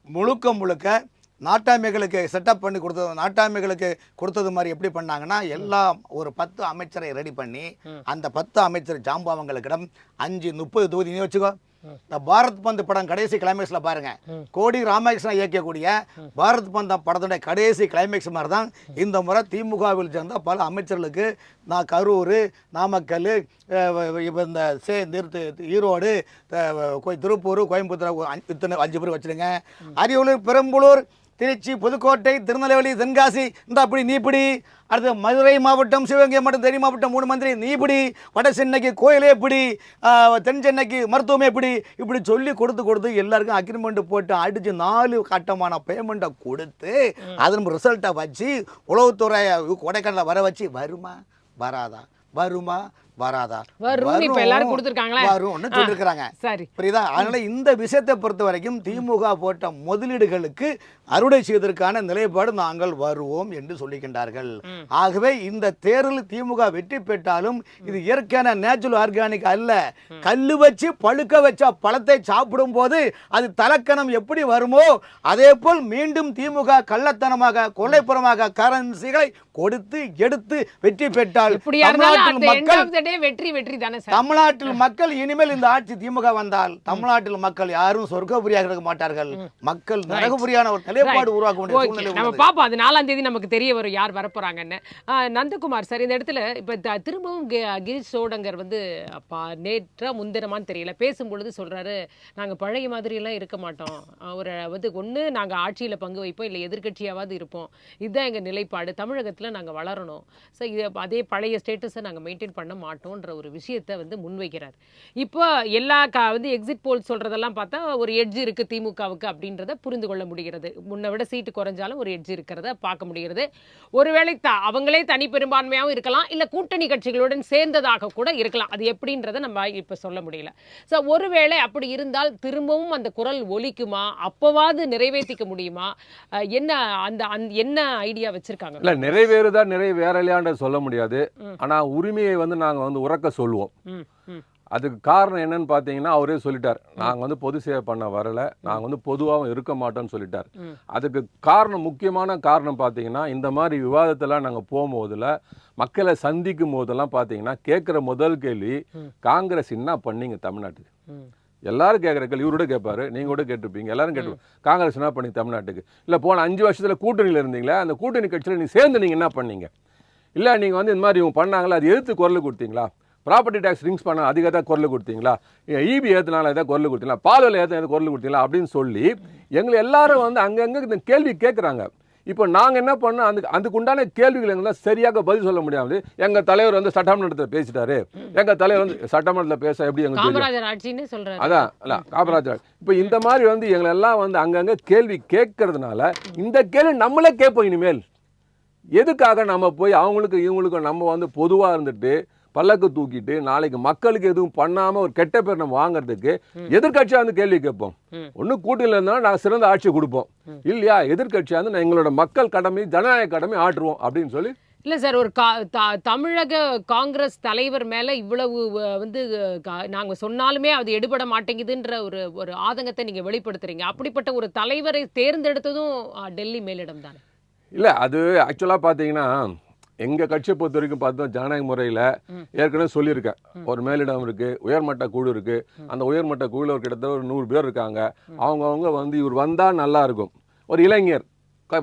முழுக்க நாட்டாமைகளுக்கு செட்டப் பண்ணி கொடுத்தது, நாட்டாமைகளுக்கு கொடுத்தது மாதிரி எப்படி பண்ணாங்கன்னா எல்லாம் ஒரு 10 அமைச்சரை ரெடி பண்ணி அந்த 10 அமைச்சர் ஜாம்பவங்களுக்கிடம் 5-30 தொகுதி வச்சுக்கோ. இந்த பாரத் பந்த் படம் கடைசி கிளைமேக்ஸில் பாருங்க, கோடி ராமகிருஷ்ணன் இயக்கக்கூடிய பாரத் பந்த் படத்துடைய கடைசி கிளைமேக்ஸ் மாதிரி தான் இந்த முறை திமுகவில் சேர்ந்த பல அமைச்சர்களுக்கு நான் கரூர், நாமக்கல், இந்த ஈரோடு, திருப்பூர், கோயம்புத்தூர் இத்தனை 5 பேர் வச்சுருங்க. அரியலூர், பெரம்பலூர், திருச்சி, புதுக்கோட்டை, திருநெல்வேலி, தென்காசி இந்த அப்படி நீப்பிடி. அடுத்து மதுரை மாவட்டம், சிவகங்கை மாவட்டம், தேனி மாவட்டம் 3 மந்திரி நீப்பிடி. வட சென்னைக்கு கோயிலே எப்படி, தென் சென்னைக்கு மருத்துவமே எப்படி, இப்படி சொல்லி கொடுத்து எல்லாருக்கும் அக்ரிமெண்ட் போட்டு அடித்து 4 கட்டமான பேமெண்ட்டை கொடுத்து அதன் ரிசல்ட்டை வச்சு உளவுத்துறை கொடைக்கானலில் வர வச்சு வருமா வராதா வருமா வராதா? வரும் இப்ப எல்லாரும் கொடுத்துருக்காங்களே. வரும்னு சொல்லியிருக்கிறாங்க. சரி, புரியுதா? அதனால இந்த விஷயத்தை பொறுத்த வரைக்கும் திமுக போட்ட முதலீடுகளுக்கு அறுவடை செய்வதற்கான நிலைப்பாடு நாங்கள் வருவோம் என்று சொல்லிக்கின்றார்கள். ஆகவே இந்த தேர்தலில் திமுக வெற்றி பெற்றாலும் இது இயற்கையான நேச்சுரல் ஆர்கானிக் அல்ல. கல்லு வச்சு பழுக்க வச்ச பழத்தை சாப்பிடும் போது அது தலக்கணம் எப்படி வருமோ அதே போல் மீண்டும் திமுக கள்ளத்தனமாக கொள்ளைப்புறமாக கரன்சிகளை கொடுத்து எடுத்து வெற்றி பெற்றால் தமிழ்நாட்டில் மக்கள் இனிமேல் இந்த ஆட்சி திமுக வந்தால் தமிழ்நாட்டில் மக்கள் யாரும் சொர்க்கபுரியாக இருக்க மாட்டார்கள். மக்கள் நரகபுரியான ஒரு நிலைப்பாடு உருவாக்க வேண்டிய சூழ்நிலை நம்ம பாப்போம். அது 4ஆம் தேதி நமக்கு தெரிய வரும் யார் வரப்போறாங்கன்னு. நந்தகுமார் சார், இந்த இடத்துல இப்ப திரும்பவும் கிரீஷ் சோடங்கர் வந்து நேற்றா முந்தினமான்னு தெரியல பேசும்பொழுது சொல்றாரு, நாங்க பழைய மாதிரி எல்லாம் இருக்க மாட்டோம். ஒரு வந்து ஒண்ணு நாங்க ஆட்சியில பங்கு வைப்போம், இல்ல எதிர்கட்சியாவது இருப்போம். இதுதான் எங்க நிலைப்பாடு. தமிழகத்துல நாங்க வளரணும். அதே பழைய ஸ்டேட்டஸை நாங்க மெயின்டைன் பண்ண மாட்டோம்ன்ற ஒரு விஷயத்தை வந்து முன்வைக்கிறார். இப்போ எல்லா வந்து எக்ஸிட் போல் சொல்றதெல்லாம் பார்த்தா ஒரு எட்ஜ் இருக்கு திமுகவுக்கு அப்படின்றத புரிந்து கொள்ள முடிகிறது. முன்ன விட சீட்டு குறைஞ்சாலும் ஒரு எட்ஜ் இருக்கிறத பார்க்க முடிகிறது. ஒருவேளை அவங்களே தனி பெரும்பான்மையாகவும் இருக்கலாம், இல்ல கூட்டணி கட்சிகளுடன் சேர்ந்ததாக கூட இருக்கலாம். அது எப்படின்றத நம்ம இப்ப சொல்ல முடியல. ஸோ ஒருவேளை அப்படி இருந்தால் திரும்பவும் அந்த குரல் ஒலிக்குமா? அப்பவாது நிறைவேற்றிக்க முடியுமா? என்ன அந்த என்ன ஐடியா வச்சிருக்காங்க? இல்ல நிறைவேறுதா நிறைவேறலையான்ற சொல்ல முடியாது. ஆனா உரிமையை வந்து நாங்க வந்து உறக்க சொல்லுவோம். அதுக்கு காரணம் என்னன்னு பார்த்தீங்கன்னா அவரே சொல்லிட்டார், நாங்கள் வந்து பொது சேவை பண்ண வரல, நாங்கள் வந்து பொதுவாகவும் இருக்க மாட்டோம்னு சொல்லிட்டார். அதுக்கு காரணம், முக்கியமான காரணம் பார்த்தீங்கன்னா இந்த மாதிரி விவாதத்தெல்லாம் நாங்கள் போகும்போதில் மக்களை சந்திக்கும் போதெல்லாம் பார்த்தீங்கன்னா கேட்குற முதல் கேள்வி, காங்கிரஸ் என்ன பண்ணீங்க தமிழ்நாட்டுக்கு? எல்லாரும் கேட்குற கேள்வி. இவரோட கேட்பாரு, நீங்கள் கூட கேட்டிருப்பீங்க, எல்லாரும் கேட்டு, காங்கிரஸ் என்ன பண்ணி தமிழ்நாட்டுக்கு? இல்லை போன 5 வருஷத்தில் கூட்டணியில் இருந்தீங்களா, அந்த கூட்டணி கட்சியில் நீங்கள் சேர்ந்து நீங்கள் என்ன பண்ணீங்க? இல்லை நீங்கள் வந்து இந்த மாதிரி இவங்க பண்ணாங்களா, அது எதிர்த்து குரல் கொடுத்தீங்களா? ப்ராப்பர்ட்டி டேக்ஸ் ரிங்ஸ் பண்ண அதுக்கு ஏதாவது குரல் கொடுத்தீங்களா? இபி ஏற்றுனால ஏதாவது குரல் கொடுத்தீங்களா? பால்வெளி ஏற்ற ஏதாவது குரல் கொடுத்தீங்களா? அப்படின்னு சொல்லி எங்களை எல்லாரும் வந்து அங்கங்கே இந்த கேள்வி கேட்குறாங்க. இப்போ நாங்கள் என்ன பண்ணோம், அதுக்கு உண்டான கேள்விகள் எங்களால் சரியாக பதில் சொல்ல முடியாது. எங்கள் தலைவர் வந்து சட்டமன்றத்தில் பேசிட்டாரு, எங்கள் தலைவர் வந்து சட்டமன்றத்தில் பேச எப்படி எங்களுக்கு அதான் இல்லை காமராஜர். இப்போ இந்த மாதிரி வந்து எங்களெல்லாம் வந்து அங்கங்கே கேள்வி கேட்கறதுனால இந்த கேள்வி நம்மளே கேட்போம். இனிமேல் எதுக்காக நம்ம போய் அவங்களுக்கு இவங்களுக்கும் நம்ம வந்து பொதுவாக இருந்துட்டு பல்லக்கு தூக்கிட்டு நாளைக்கு மக்களுக்கு எதுவும் பண்ணாமல் ஒரு கெட்ட பேர் நம்ம வாங்குறதுக்கு எதிர்கட்சியாக வந்து கேள்வி கேட்போம். ஒன்றும் கூட்டணியில் இருந்தாலும் நாங்கள் சிறந்த ஆட்சி கொடுப்போம், இல்லையா எதிர்கட்சியாக வந்து எங்களோட மக்கள் கடமை ஜனநாயக கடமை ஆற்றுவோம் அப்படின்னு சொல்லி. இல்லை சார், ஒரு தமிழக காங்கிரஸ் தலைவர் மேலே இவ்வளவு வந்து நாங்கள் சொன்னாலுமே அது எடுபட மாட்டேங்குதுன்ற ஒரு ஆதங்கத்தை நீங்கள் வெளிப்படுத்துறீங்க. அப்படிப்பட்ட ஒரு தலைவரை தேர்ந்தெடுத்ததும் டெல்லி மேலிடம் தானே? இல்லை, அது ஆக்சுவலாக பார்த்தீங்கன்னா எங்கள் கட்சியை பொறுத்த வரைக்கும் பார்த்தோம், ஜனநாயக முறையில் ஏற்கனவே சொல்லியிருக்கேன், ஒரு மேலிடம் இருக்குது, உயர்மட்ட குழு இருக்குது. அந்த உயர்மட்ட குழுவில் ஒரு கிட்டத்தட்ட ஒரு 100 பேர் இருக்காங்க. அவங்கவுங்க வந்து இவர் வந்தால் நல்லா இருக்கும், ஒரு இளைஞர்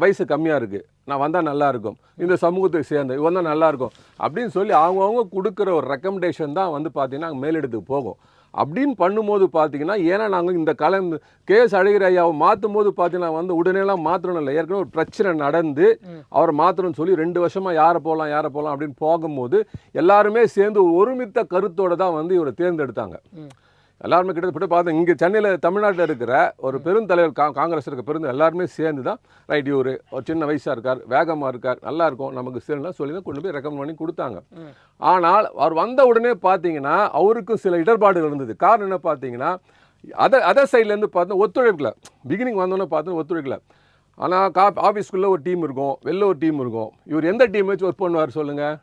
வயசு கம்மியாக இருக்குது, நான் வந்தால் நல்லாயிருக்கும், இந்த சமூகத்துக்கு சேர்ந்த இவன் தான் நல்லாயிருக்கும் அப்படின்னு சொல்லி அவங்கவுங்க கொடுக்குற ஒரு ரெக்கமெண்டேஷன் தான் வந்து பார்த்தீங்கன்னா மேலிடத்துக்கு போகும். அப்படின்னு பண்ணும்போது பார்த்தீங்கன்னா, ஏன்னா நாங்கள் இந்த கேஎஸ் அழகிரி ஐயாவை மாற்றும் போது பார்த்தீங்கன்னா வந்து உடனேலாம் மாற்றணும் இல்லை, ஏற்கனவே ஒரு பிரச்சனை நடந்து அவரை மாற்றணும்னு சொல்லி 2 வருஷமாக யாரை போகலாம் அப்படின்னு போகும்போது எல்லாருமே சேர்ந்து ஒருமித்த கருத்தோடு தான் வந்து இவரை தேர்ந்தெடுத்தாங்க. எல்லாருமே கிட்டத்தட்ட பார்த்தோம், இங்கே சென்னையில் தமிழ்நாட்டில் இருக்கிற ஒரு பெருந்தலைவர் காங்கிரஸ் இருக்க எல்லாருமே சேர்ந்து தான் ரைட், இவர் ஒரு சின்ன வயசாக இருக்கார், வேகமாக இருக்கார், நல்லா இருக்கும் நமக்கு சேர்ந்துலாம் சொல்லி தான் கொண்டு போய் ரெக்கமெண்ட் பண்ணி கொடுத்தாங்க. ஆனால் அவர் வந்த உடனே பார்த்தீங்கன்னா அவருக்கும் சில இடர்பாடுகள் இருந்தது. காரணம் என்ன பார்த்தீங்கன்னா, அதர் சைட்லேருந்து பார்த்தா ஒத்துழைப்பில் பிகினிங் வந்தோன்னே பார்த்தோன்னா ஒத்துழைக்கல. ஆனால் ஆஃபீஸ்க்குள்ளே ஒரு டீம் இருக்கும், வெளில ஒரு டீம் இருக்கும், இவர் எந்த டீம் வச்சு ஒர்க் பண்ணுவார் சொல்லுங்கள்?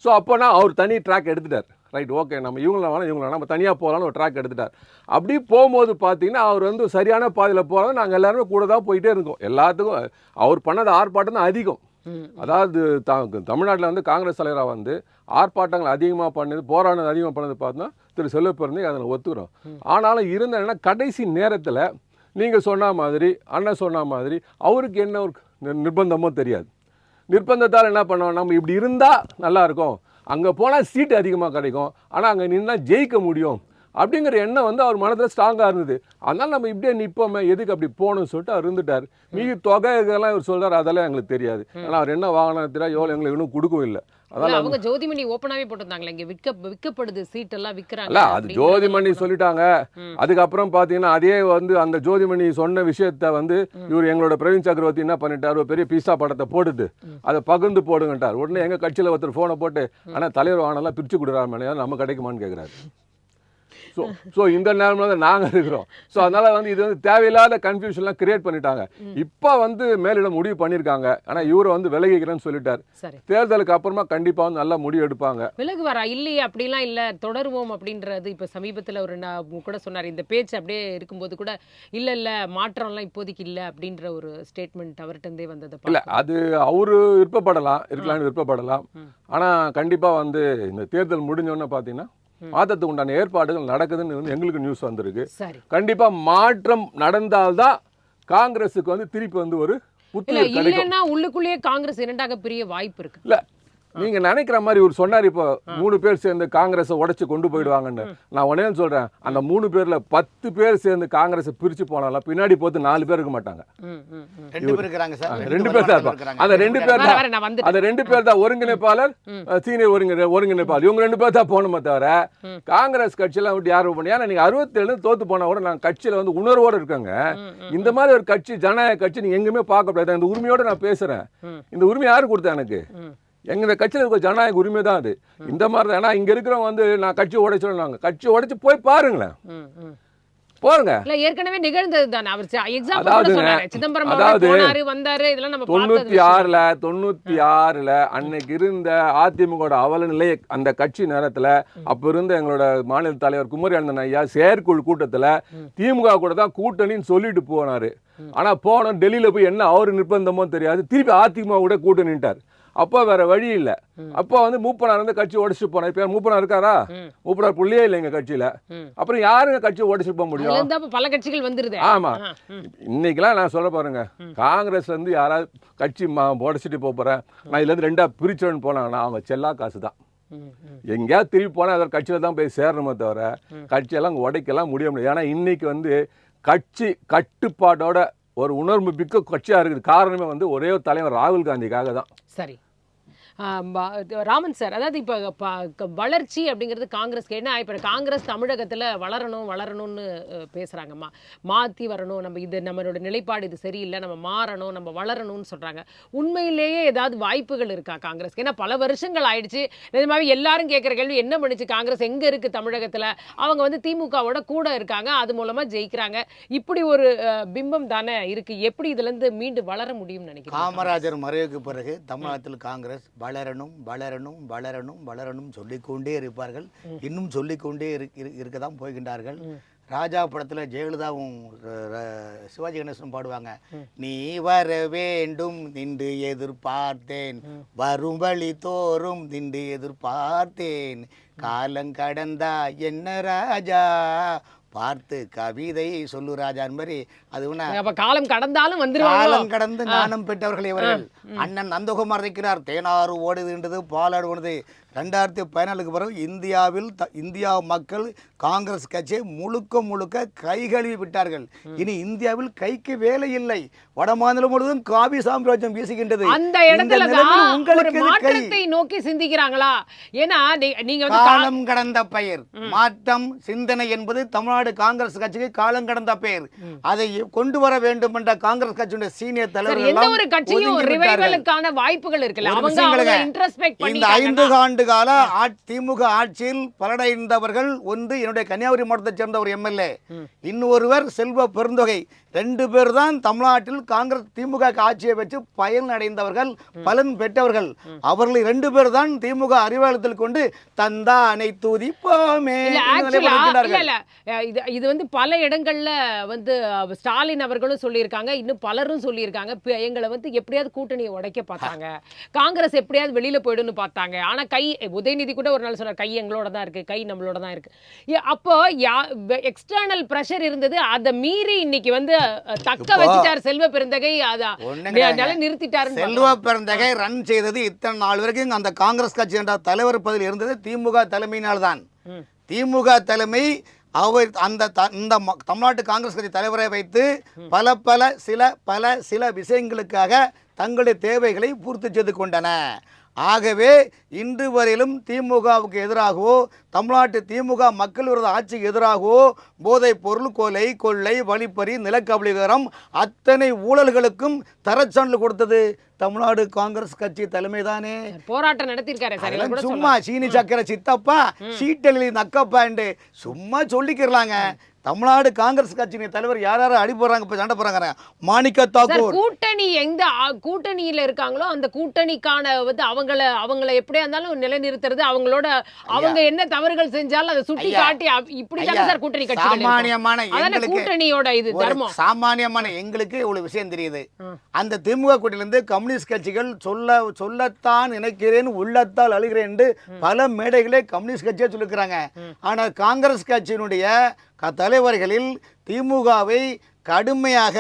ஸோ அப்போனா அவர் தனி ட்ராக் எடுத்துட்டார். ரைட், ஓகே நம்ம இவங்கள வேணாம் இவங்கள நம்ம தனியாக போகலான்னு ஒரு ட்ராக் எடுத்துட்டார். அப்படி போகும்போது பார்த்தீங்கன்னா அவர் வந்து சரியான பாதையில் போகிறது, நாங்கள் எல்லாருமே கூட தான் போயிட்டே இருக்கோம். எல்லாத்துக்கும் அவர் பண்ணது ஆர்ப்பாட்டம் தான் அதிகம். அதாவது தமிழ்நாட்டில் வந்து காங்கிரஸ் தலைவராக வந்து ஆர்ப்பாட்டங்கள் அதிகமாக பண்ணது, போராட்டம் அதிகமாக பண்ணது பார்த்தோன்னா திரு செல்வப்பிறந்தை அதில் ஒத்துக்கிறோம். ஆனாலும் இருந்தேன்னா கடைசி நேரத்தில் நீங்கள் சொன்ன மாதிரி, அண்ணன் சொன்ன மாதிரி அவருக்கு என்ன ஒரு நிர்பந்தமோ தெரியாது. நிர்பந்தத்தால் என்ன பண்ணுவோம், நம்ம இப்படி இருந்தால் நல்லாயிருக்கும், அங்கே போனால் சீட்டு அதிகமாக கிடைக்கும், ஆனால் அங்கே நின்னா ஜெயிக்க முடியும் அப்படிங்கிற எண்ணம் வந்து அவர் மனதில் ஸ்ட்ராங்காக இருந்தது. அதனால் நம்ம இப்படியே நிற்போமே, எதுக்கு அப்படி போகணும்னு சொல்லிட்டு அவர் இருந்துட்டார். மீதி தொகை இதெல்லாம் இவர் சொல்கிறார், அதெல்லாம் எங்களுக்கு தெரியாது. ஆனால் அவர் என்ன வாங்கினா தெரியாது, எவ்வளோ எங்களுக்கு இன்னும் கொடுக்கவும் இல்லை. இல்ல, அவங்க ஜோதிமணி ஓப்பனாவே போட்டிருந்தாங்களே, இங்க விற்கப்படுது சீட் எல்லாம் விற்கிறாங்க. இல்ல, அது ஜோதிமணி சொல்லிட்டாங்க. அதுக்கப்புறம் பாத்தீங்கன்னா அதே வந்து அந்த ஜோதிமணி சொன்ன விஷயத்த வந்து இவர் எங்களோட பிரவீன் சக்கரவர்த்தி என்ன பண்ணிட்டார், ஒரு பெரிய பீஸா படத்தை போட்டுட்டு அதை பகிர்ந்து போடுங்கட்டார். உடனே எங்க கட்சியில ஒருத்தர் போனை போட்டு, ஆனா தலைவர் வாங்கினெல்லாம் பிரிச்சு கொடுக்குறாரு, நம்ம கிடைக்குமான்னு கேட்கிறாரு. ஸோ இந்த நேரம்ல தான் நாங்கள் இருக்கிறோம். ஸோ அதனால வந்து இது வந்து தேவையில்லாத கன்ஃபியூஷன்லாம் கிரியேட் பண்ணிட்டாங்க. இப்போ வந்து மேலிடம் முடிவு பண்ணியிருக்காங்க. ஆனால் இவரை வந்து விலகிக்கிறேன்னு சொல்லிட்டார். தேர்தலுக்கு அப்புறமா கண்டிப்பாக வந்து நல்லா முடிவு எடுப்பாங்க. விலகுவாரா இல்லையே? அப்படிலாம் இல்லை, தொடருவோம் அப்படின்றது. இப்போ சமீபத்தில் ஒரு கூட சொன்னார், இந்த பேச்சு அப்படியே இருக்கும்போது கூட இல்லை இல்லை மாற்றம்லாம் இப்போதைக்கு இல்லை அப்படின்ற ஒரு ஸ்டேட்மெண்ட் அவர்கிட்டருந்தே வந்தது. இல்லை, அது அவரு விருப்பப்படலாம், இருக்கலாம்னு விருப்பப்படலாம். ஆனால் கண்டிப்பாக வந்து இந்த தேர்தல் முடிஞ்சோன்னு பார்த்தீங்கன்னா மாற்றத்துக்கு உண்டான ஏற்பாடுகள் நடக்குதுன்னு வந்து எங்களுக்கு நியூஸ் வந்திருக்கு. கண்டிப்பா மாற்றம் நடந்தால்தான் காங்கிரஸுக்கு வந்து திருப்பி வந்து ஒரு புத்துயிர் கிடைக்கும். உள்ளுக்குள்ளேயே காங்கிரஸ் இரண்டாக பிரிய வாய்ப்பு இருக்கு. இல்ல, நீங்க நினைக்கிற மாதிரி ஒரு சொன்னார், இப்போ 3 பேர் சேர்ந்து காங்கிரஸை உடைச்சு கொண்டு போயிடுவாங்கன்னு. நான் உடனே சொல்றேன், அந்த 3 பேர்ல 10 பேர் சேர்ந்து காங்கிரஸை பிரிச்சு போனாலும் பின்னாடி போத்து 4 பேர் இருக்க மாட்டாங்க. 2 பேர் இருக்காங்க சார். 2 பேர் தான் இருப்பாங்க. அந்த 2 பேர் தான், அந்த 2 பேர் தான் ஒருங்கிணைப்பாளர், சீனியர் ஒருங்கிணைப்பாளர். இவங்க 2 பேர் தான் போகணுமே தவிர காங்கிரஸ் கட்சியெல்லாம் விட்டு யாரும் பண்ணி. ஏன்னா நீங்க 67 தோத்து போனா கூட நாங்க கட்சியில வந்து உணர்வோடு இருக்காங்க. இந்த மாதிரி ஒரு கட்சி, ஜனநாயக கட்சி நீங்க எங்குமே பார்க்க கூடாது. இந்த உரிமையோட நான் பேசுறேன். இந்த உரிமை யாரு கொடுத்தா எனக்கு? எங்க கட்சியில் இருக்க ஜனநாயக உரிமை தான் அது. இந்த மாதிரி தான். ஏன்னா இங்க இருக்கிறவங்க வந்து நான் கட்சி உடைச்சிடணும், கட்சி உடைச்சு போய் பாருங்களேன், போருங்க. ஏற்கனவே நிகழ்ந்தது தானே. அவர் எக்ஸாம்பிள் சொன்னாரு, சிதம்பரம் போனாரு வந்தாரு, இதெல்லாம் நம்ம 96ல அன்னைக்கு இருந்த அதிமுக அவல நிலை, அந்த கட்சி நேரத்துல அப்ப இருந்த எங்களோட மாநில தலைவர் குமரி அண்ணன் ஐயா செயற்குழு கூட்டத்துல திமுக கூட தான் கூட்டணின்னு சொல்லிட்டு போனாரு. ஆனா போனோம் டெல்லியில போய் என்ன அவரு நிர்பந்தமோ தெரியாது, திருப்பி அதிமுக கூட கூட்டணிட்டார். அப்போ வேற வழி இல்லை. அப்போ வந்து மூப்பனார் வந்து கட்சி உடைச்சு போனார். இப்போ மூப்பனார் இருக்காரா? மூப்பனார் புள்ளியே இல்லை எங்க கட்சியில. அப்புறம் யாருங்க கட்சி உடைச்சு போக முடியும்? பல கட்சிகள் வந்துருது. ஆமா, இன்னைக்கெல்லாம் நான் சொல்ல பாருங்க, காங்கிரஸ் வந்து யாராவது கட்சி உடைச்சிட்டு போறேன், நான் இதுல இருந்து 2ஆ பிரிச்சோன்னு போனாங்கன்னா அவங்க செல்லா காசு தான். எங்கேயாவது திருப்பி போனா அதோட கட்சியில தான் போய் சேரணுமே தவிர கட்சியெல்லாம் உடைக்கலாம் முடிய முடியாது. ஏன்னா இன்னைக்கு வந்து கட்சி கட்டுப்பாட்டோட ஒரு உணர்வு மிக்க கட்சியா இருக்குது. காரணமே வந்து ஒரே ஒரு தலைவர் ராகுல் காந்திக்காக தான். சரி ராமன் சார், அதாவது இப்போ வளர்ச்சி அப்படிங்கிறது காங்கிரஸ்க்கு என்ன? இப்போ காங்கிரஸ் தமிழகத்தில் வளரணும்னு பேசுகிறாங்கம்மா, மாற்றி வரணும், நம்ம இது நம்மளோட நிலைப்பாடு இது சரியில்லை, நம்ம மாறணும், நம்ம வளரணும்னு சொல்கிறாங்க. உண்மையிலேயே ஏதாவது வாய்ப்புகள் இருக்கா காங்கிரஸ்க்கு? ஏன்னா பல வருஷங்கள் ஆயிடுச்சு. நிஜமாவே எல்லாரும் கேட்குற கேள்வி, என்ன பண்ணுச்சு காங்கிரஸ், எங்கே இருக்குது தமிழகத்தில்? அவங்க வந்து திமுகவோட கூட இருக்காங்க, அது மூலமாக ஜெயிக்கிறாங்க. இப்படி ஒரு பிம்பம் தானே இருக்குது. எப்படி இதுலேருந்து மீண்டு வளர முடியும்னு நினைக்கிறேன்? காமராஜர் மறைவுக்கு பிறகு தமிழ்நாட்டில் காங்கிரஸ் வளரணும் வளரணும் வளரணும் வளரணும் சொல்லிக்கொண்டே இருப்பார்கள். இன்னும் சொல்லிக்கொண்டே இருக்கதான் போகின்றார்கள். ராஜா படத்துல ஜெயலலிதாவும் சிவாஜி கணேசனும் பாடுவாங்க, நீ வர வேண்டும் நின்று எதிர்பார்த்தேன், வரும் வழி தோறும் நின்று எதிர்பார்த்தேன், காலங்கடந்தா என்ன ராஜா பார்த்து கவிதை சொல்லு ராஜான் மாதிரி. அது காலம் கடந்தாலும் காலம் கடந்து ஞானம் பெற்றவர்கள் இவர்கள். அண்ணன் நந்தகுமார் இருக்கிறார், தேனாறு ஓடுதுன்றது பாலாடு ஓடுது. 2014க்கு பிறகு இந்தியா மக்கள் காங்கிரஸ் கட்சியை முழுக்க கை கழுவி விட்டார்கள். இனி இந்தியாவில் கைக்கு வேலை இல்லை. வட மாநிலம் முழுவதும் காவி சாம்ராஜ்யம் வீசுகின்றது. அந்த இடத்துல உங்களுக்கு மாற்றத்தை நோக்கி சிந்திக்கிறாங்களா? ஏன்னா நீங்க காலம் கடந்த பெயர் மாற்றம் சிந்தனை என்பது தமிழ்நாடு காங்கிரஸ் கட்சிக்கு காலம் கடந்த பெயர். அதை கொண்டு வர வேண்டும் என்ற காங்கிரஸ் கட்சியுடைய சீனியர் தலைவர்கள் எந்த ஒரு கட்சியும் ரிவைவலுக்கான வாய்ப்புகள் இருக்குல்ல, அவங்க இன்ட்ரோஸ்பெக்ட் பண்ணி 5 ஆண்டு கால திமுக ஆட்சியில் பலனடைந்தவர்கள் ஒன்று என்னுடைய கன்னியாகுமரி மாவட்டத்தைச் சேர்ந்த ஒரு எம்எல்ஏ, இன்னொருவர் செல்வ பெருந்தொகை. 2 பேர் தான் தமிழ்நாட்டில் காங்கிரஸ் திமுக ஆட்சியை வச்சு பயன் அடைந்தவர்கள், பலன் பெற்றவர்கள். அவர்களை 2 பேர் தான் திமுக அறிவாலயத்தில் கொண்டு தந்தா அனைத்து உதிப்போமே. இது வந்து பல இடங்கள்ல வந்து ஸ்டாலின் அவர்களும் சொல்லியிருக்காங்க, இன்னும் பலரும் சொல்லியிருக்காங்க, எங்களை வந்து எப்படியாவது கூட்டணியை உடைக்க பார்த்தாங்க, காங்கிரஸ் எப்படியாவது வெளியில போயிடுன்னு பார்த்தாங்க. ஆனா உதயநிதி கூட ஒரு நாள் சொன்னார், கை எங்களோட தான் இருக்கு, கை நம்மளோட தான் இருக்கு. அப்போ எக்ஸ்டர்னல் பிரஷர் இருந்தது, அதை மீறி இன்னைக்கு வந்து தக்க வச்சிட்டார் செல்வ பெருந்தகை, நிறுத்திட்டாரு. செல்வ பெருந்தகை ரன் செய்தது இத்தனை நாள் வரைக்கும் அந்த காங்கிரஸ் கட்சி என்ற தலைவர் பதவியில் இருந்தது திமுக தலைமையினால்தான். திமுக தலைமை அவர் இந்த தமிழ்நாட்டு காங்கிரஸ் கட்சி தலைவரை வைத்து பல சில விஷயங்களுக்காக தங்களுடைய தேவைகளை பூர்த்தி செய்து கொண்டன. ஆகவே இன்று வரையிலும் திமுகவுக்கு எதிராகவோ தமிழ்நாட்டு திமுக மக்கள் விரோத ஆட்சிக்கு எதிராகவோ போதைப் பொருள், கொள்ளை, வழிப்பறி, நிலக்கபலீகரம் அத்தனை ஊழல்களுக்கும் தரச்சான்று கொடுத்தது தமிழ்நாடு காங்கிரஸ் கட்சி தலைமைதானே. போராட்டம் நடத்திருக்காரு. சும்மா சீனி சக்கரை சித்தப்பா சீட்டெழுதி நக்கப்பா என்று சும்மா சொல்லிக்கிறாங்க. தமிழ்நாடு காங்கிரஸ் கட்சியின் தலைவர் யார் அடி போறாங்க, இப்ப சண்டை போறாங்க. மாணிக்க தாக்கூர் கூட்டணி எந்த கூட்டணியில இருக்காங்களோ அந்த கூட்டணிக்கான வந்து அவங்கள எப்படியா இருந்தாலும் நிலைநிறுத்துறது, அவங்களோட அவங்க என்ன தவறுகள் செஞ்சாலும் அதை சுட்டி காட்டி இப்படிதானே சார் கூட்டணி கட்சி. சாமானியமான கூட்டணியோட இது தர்மம். சாமானியமான எங்களுக்கு இவ்வளவு விஷயம் தெரியுது. அந்த திமுக கூட்டணியிலிருந்து கம்யூனிஸ்ட் கட்சிகள் சொல்லத்தான் நினைக்கிறேன் உள்ளத்தால் அழுகிறேன் என்று பல மேடைகளே கம்யூனிஸ்ட் கட்சியே சொல்லிருக்கிறாங்க. ஆனால் காங்கிரஸ் கட்சியினுடைய தலைவர்களில் திமுகவை கடுமையாக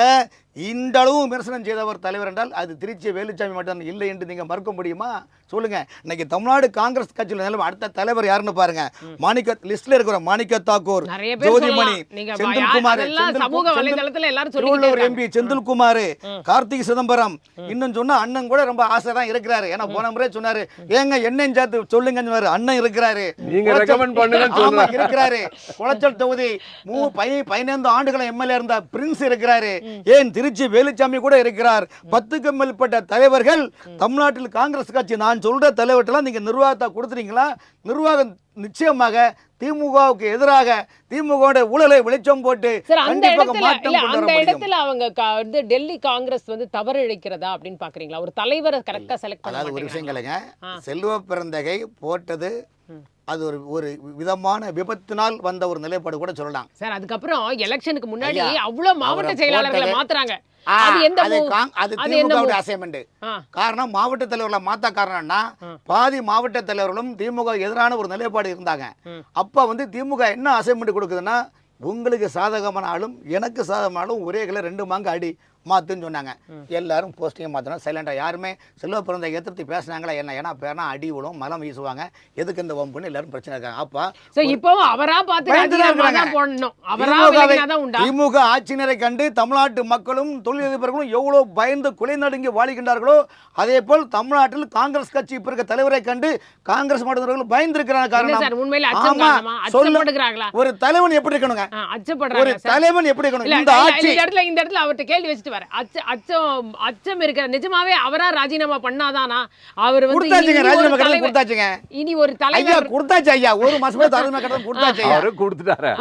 இந்தளவு விமர்சனம் செய்தவர் தலைவர் என்றால் அது திருச்சி வேலுச்சாமி மட்டும் இல்லை என்று நீங்க மறுக்க முடியுமா? சொல்லுங்க. இன்னைக்கு தமிழ்நாடு காங்கிரஸ் கட்சியில் நிலவும் அடுத்த தலைவர் யாருன்னு பாருங்க. லிஸ்ட்ல இருக்கிற மாணிக்க தாக்கூர், ஜோதிமணி, செந்தில்குமார், திருவள்ளூர் எம்பி செந்தில்குமார், கார்த்திக் சிதம்பரம், இன்னும் சொன்னா அண்ணன் கூட ரொம்ப ஆசை தான் இருக்கிறாரு. ஏன்னா போன முறை சொன்னாரு, ஏங்க என்னன்னு சேர்த்து சொல்லுங்க, அண்ணன் இருக்கிறாரு, நீங்க ரெக்கமெண்ட் பண்ணுங்க இருக்கிறாரு. குளச்சல் தொகுதி 15 ஆண்டுகள் எம்எல்ஏ இருந்த பிரின்ஸ் இருக்கிறாரு. ஏன் திருச்சி வேலுச்சாமி கூட இருக்கிறார். 10க்கும் மேற்பட்ட தலைவர்கள் தமிழ்நாட்டில் காங்கிரஸ் கட்சி. நான் சொல்ற தலைவர்கள்லாம் நீங்க நிர்வாகத்தை கொடுத்துறீங்களா? நிர்வாகம் நிச்சயமாக திமுகவுக்கு எதிராக திமுக ஊழலை வெளிச்சம் போட்டு அந்த இடத்துல அவங்க டெல்லி காங்கிரஸ் வந்து தவறு இழைக்கிறதா அப்படின்னு பாக்குறீங்களா? ஒரு தலைவரை கரெக்டா செலக்ட் பண்ண. அதாவது ஒரு விஷயங்களுங்க, செல்வ பிறந்தகை போட்டது அது ஒரு விதமான விபத்தினால் வந்த ஒரு நிலைப்பாடு கூட சொல்லலாம் சார். அதுக்கப்புறம் எலெக்ஷனுக்கு முன்னாடி அவ்வளவு மாவட்ட செயலாளர்களை மாத்துறாங்க. அது திமுக அசைன்மெண்ட். காரணம் மாவட்ட தலைவர்களை மாத்த காரணம்னா பாதி மாவட்ட தலைவர்களும் திமுக எதிரான ஒரு நிலைப்பாடு இருந்தாங்க. அப்ப வந்து திமுக என்ன அசைன்மெண்ட் கொடுக்குதுன்னா, உங்களுக்கு சாதகமான ஆளும் எனக்கு சாதகமான ஆளும் ஒரே கிலோ 2 மாங்க அடி மாத்துன்னு சொன்னாங்க. எல்லாரும் போஸ்டிங்கை மாற்றணும். சைலண்டாக யாருமே செல்வ பிறந்த எதிர்த்து பேசினாங்களா என்ன? ஏன்னா பேனா அடி விடும், மலம் வீசுவாங்க, எதுக்கு இந்த வம்புன்னு எல்லாரும் பிரச்சனை இருக்காங்க. அப்பா திமுக ஆட்சியினரை கண்டு தமிழ்நாட்டு மக்களும் தொழிலதிபர்களும் எவ்வளவு பயந்து குலை நடுங்கி வாழுகின்றார்களோ அதே போல் தமிழ்நாட்டில் காங்கிரஸ் கட்சி இப்ப இருக்க தலைவரை கண்டு காங்கிரஸ் மாவட்டவர்கள் பயந்து இருக்கிறாங்க. காரணம் ஒரு தலைவன் எப்படி இருக்கணுங்க? ஒரு தலைவன் எப்படி இருக்கணும்? இந்த ஆட்சி இந்த இடத்துல அவர்கிட்ட கேள்வி வச்சுட்டு அச்சம் இருக்கிற நிஜமாவே அவரா ராஜினாமா பண்ணாதானா? அவர் வந்து ராஜினாமா கட்டணம் கொடுத்தாச்சுங்க. இனி ஒரு தலைவர் கொடுத்தாச்சு ஐயா. ஒரு மாசமே ராஜினாமா கட்டணம் கொடுத்தாச்சு. அவரு கொடுத்துட்டாரு.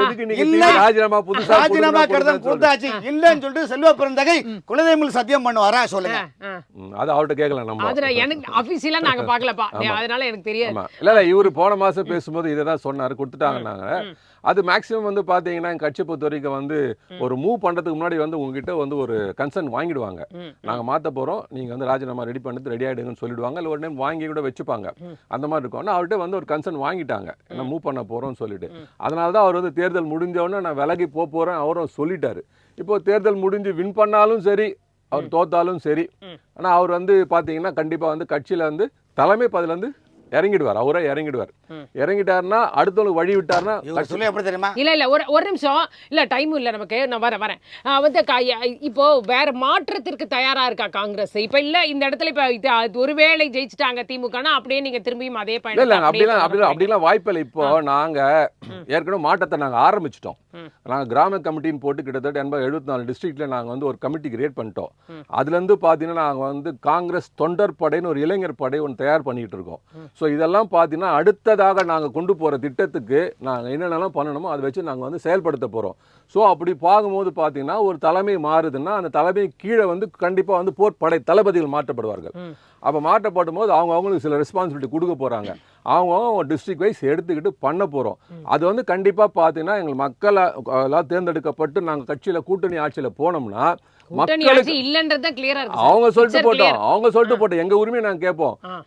எதுக்கு நீங்க ராஜினாமா புதுசா ராஜினாமா கட்டணம் கொடுத்தாச்சு இல்லன்னு சொல்லிட்டு செல்வ பிறந்தகை குலதெய்வம் சத்தியம் பண்ணுவாரா? சொல்லுங்க. அது அவர்கிட்ட கேட்கலாம். நம்ம அதுல எனக்கு அபிஷியலா நாங்க பார்க்கலப்பா, அதனால எனக்கு தெரியாது. இல்ல இவரு போன மாசம் பேசும்போது இததான் சொன்னாரு, கொடுத்துட்டாங்க. அது மேக்ஸிமம் வந்து பாத்தீங்கன்னா கட்சி பொறுத்த வரைக்கும் வந்து ஒரு மூவ் பண்றதுக்கு முன்னாடி வந்து உங்ககிட்ட வந்து ஒரு கன்சர்ன் வாங்கிடுவாங்க. நாங்க மாத்த போறோம், நீங்க வந்து ராஜினாமா ரெடி பண்ணிட்டு ரெடி ஆயிடுங்கன்னு சொல்லிடுவாங்க. இல்ல ஒரு டைம் வாங்கி கூட வச்சுப்பாங்க. அந்த மாதிரி இருக்கும். ஆனா அவர்கிட்ட வந்து ஒரு கன்சர்ன் வாங்கிட்டாங்க, என்ன மூவ் பண்ண போறோம்னு சொல்லிட்டு. அதனாலதான் அவர் வந்து தேர்தல் முடிஞ்சவொடனே நான் விலகி போறேன் அவரும் சொல்லிட்டாரு. இப்போ தேர்தல் முடிஞ்சு வின் பண்ணாலும் சரி, அவர் தோத்தாலும் சரி, ஆனா அவர் வந்து பாத்தீங்கன்னா கண்டிப்பா வந்து கட்சியில வந்து தலைமை பதில வந்து இறங்கிடுவார். அவரே இறங்கிடுவார். இறங்கிட்டாருன்னா அடுத்தவங்களுக்கு வழி விட்டாருன்னா எப்படி தெரியுமா? இல்ல ஒரு நிமிஷம், இல்ல டைம் இல்ல நமக்கு, நான் வரேன். வந்து இப்போ வேற மாற்றத்திற்கு தயாரா இருக்கா காங்கிரஸ்? இப்ப இல்ல இந்த இடத்துல இப்ப ஒருவேளை ஜெயிச்சிட்டாங்க திமுகனா அப்படியே நீங்க திரும்பியும் அதே பயணம்? இல்ல அப்படிலாம் வாய்ப்பு இல்லை. இப்போ நாங்க ஏற்கனவே மாற்றத்தை நாங்க ஆரம்பிச்சிட்டோம். நாங்க கிராம கமிட்டின்னு போட்டு கிட்டத்தட்ட 74 டிஸ்ட்ரிக்ட்ல நாங்க வந்து ஒரு கமிட்டி கிரியேட் பண்ணிட்டோம். அதுல இருந்து பாத்தீங்கன்னா நாங்க வந்து காங்கிரஸ் தொண்டர் படைன்னு ஒரு இளைஞர் படை ஒன்று தயார் பண்ணிட்டு இருக்கோம். ஸோ இதெல்லாம் பார்த்தீங்கன்னா அடுத்ததாக நாங்கள் கொண்டு போகிற திட்டத்துக்கு நாங்கள் என்னென்னலாம் பண்ணணுமோ அதை வச்சு நாங்கள் வந்து செயல்படுத்த போகிறோம். ஸோ அப்படி பார்க்கும்போது பார்த்தீங்கன்னா ஒரு தலைமை மாறுதுன்னா அந்த தலைமை கீழே வந்து கண்டிப்பாக வந்து போர் படை தளபதிகள் மாற்றப்படுவார்கள். அப்போ மாற்றப்படும் போது அவங்களுக்கு சில ரெஸ்பான்சிபிலிட்டி கொடுக்க போகிறாங்க. அவங்க டிஸ்ட்ரிக்ட் வைஸ் எடுத்துக்கிட்டு பண்ண போகிறோம். அது வந்து கண்டிப்பாக பார்த்தீங்கன்னா எங்கள் மக்களால் தேர்ந்தெடுக்கப்பட்டு நாங்கள் கட்சியில் கூட்டணி ஆட்சியில் போனோம்னா கூட்டணி மக்களுக்கு ஆட்சி இல்லன்றதுதான் கிளியரா இருக்கு அவங்க சொல்லிட்டு Picture போட்டோம் clear. அவங்க சொல்லிட்டு போட்டோம் எங்க உரிமையை நாங்க கேட்போம். ஆ.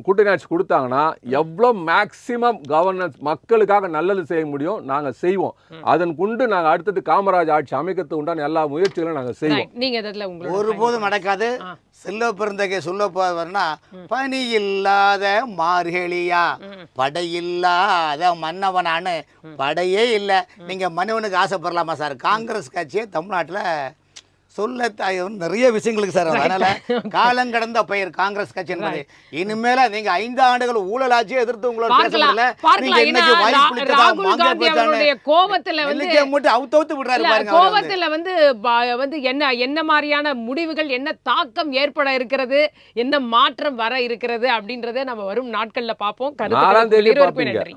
கூட்டணி ஆட்சி கொடுத்தாங்கன்னா எவ்வளோ மேக்சிமம் கவர்னன்ஸ் மக்களுக்காக நல்லது செய்ய முடியும் நாங்க செய்வோம். அதன் கொண்டு நாங்க அடுத்தது காமராஜ் ஆட்சி அமைக்கிறதுக்கு உண்டான எல்லா முயற்சிகளும் நாங்க செய்வோம். Right. நீங்க இதுல உங்களோட ஒருபோதும் நடக்காது. செல்வ பெருந்தகை சொல்ல போவதுன்னா பனி இல்லாத மார்கழியா படையில்லாத மன்னவனான்னு படையே இல்லை. நீங்க மன்னவனுக்கு ஆசைப்படலாமா சார்? காங்கிரஸ் கட்சியே தமிழ்நாட்டில் சொல்ல நிறைய விஷயங்களுக்கு சார். அதனால காலங்கடந்த பெயர் காங்கிரஸ் கட்சி என்பது. இனிமேல நீங்க 5 ஆண்டுகள் ஊழலாட்சியை எதிர்த்து உங்களோட பேசுறதுல நீங்க இன்னைக்கு வாய்ப்பு கொடுத்தா ராகுல் மாங்க காந்தி அவருடைய கோபத்துல வந்து மட்டும் அவுத்து விடுறாரு பாருங்க. கோபத்துல வந்து என்ன மாதிரியான முடிவுகள், என்ன தாக்கம் ஏற்பட இருக்கிறது, என்ன மாற்றம் வர இருக்கிறது அப்படின்றத நம்ம வரும் நாட்கள்ல பார்ப்போம். 4ஆம் தேதி கருத்து பார்ப்பீங்க. நன்றி.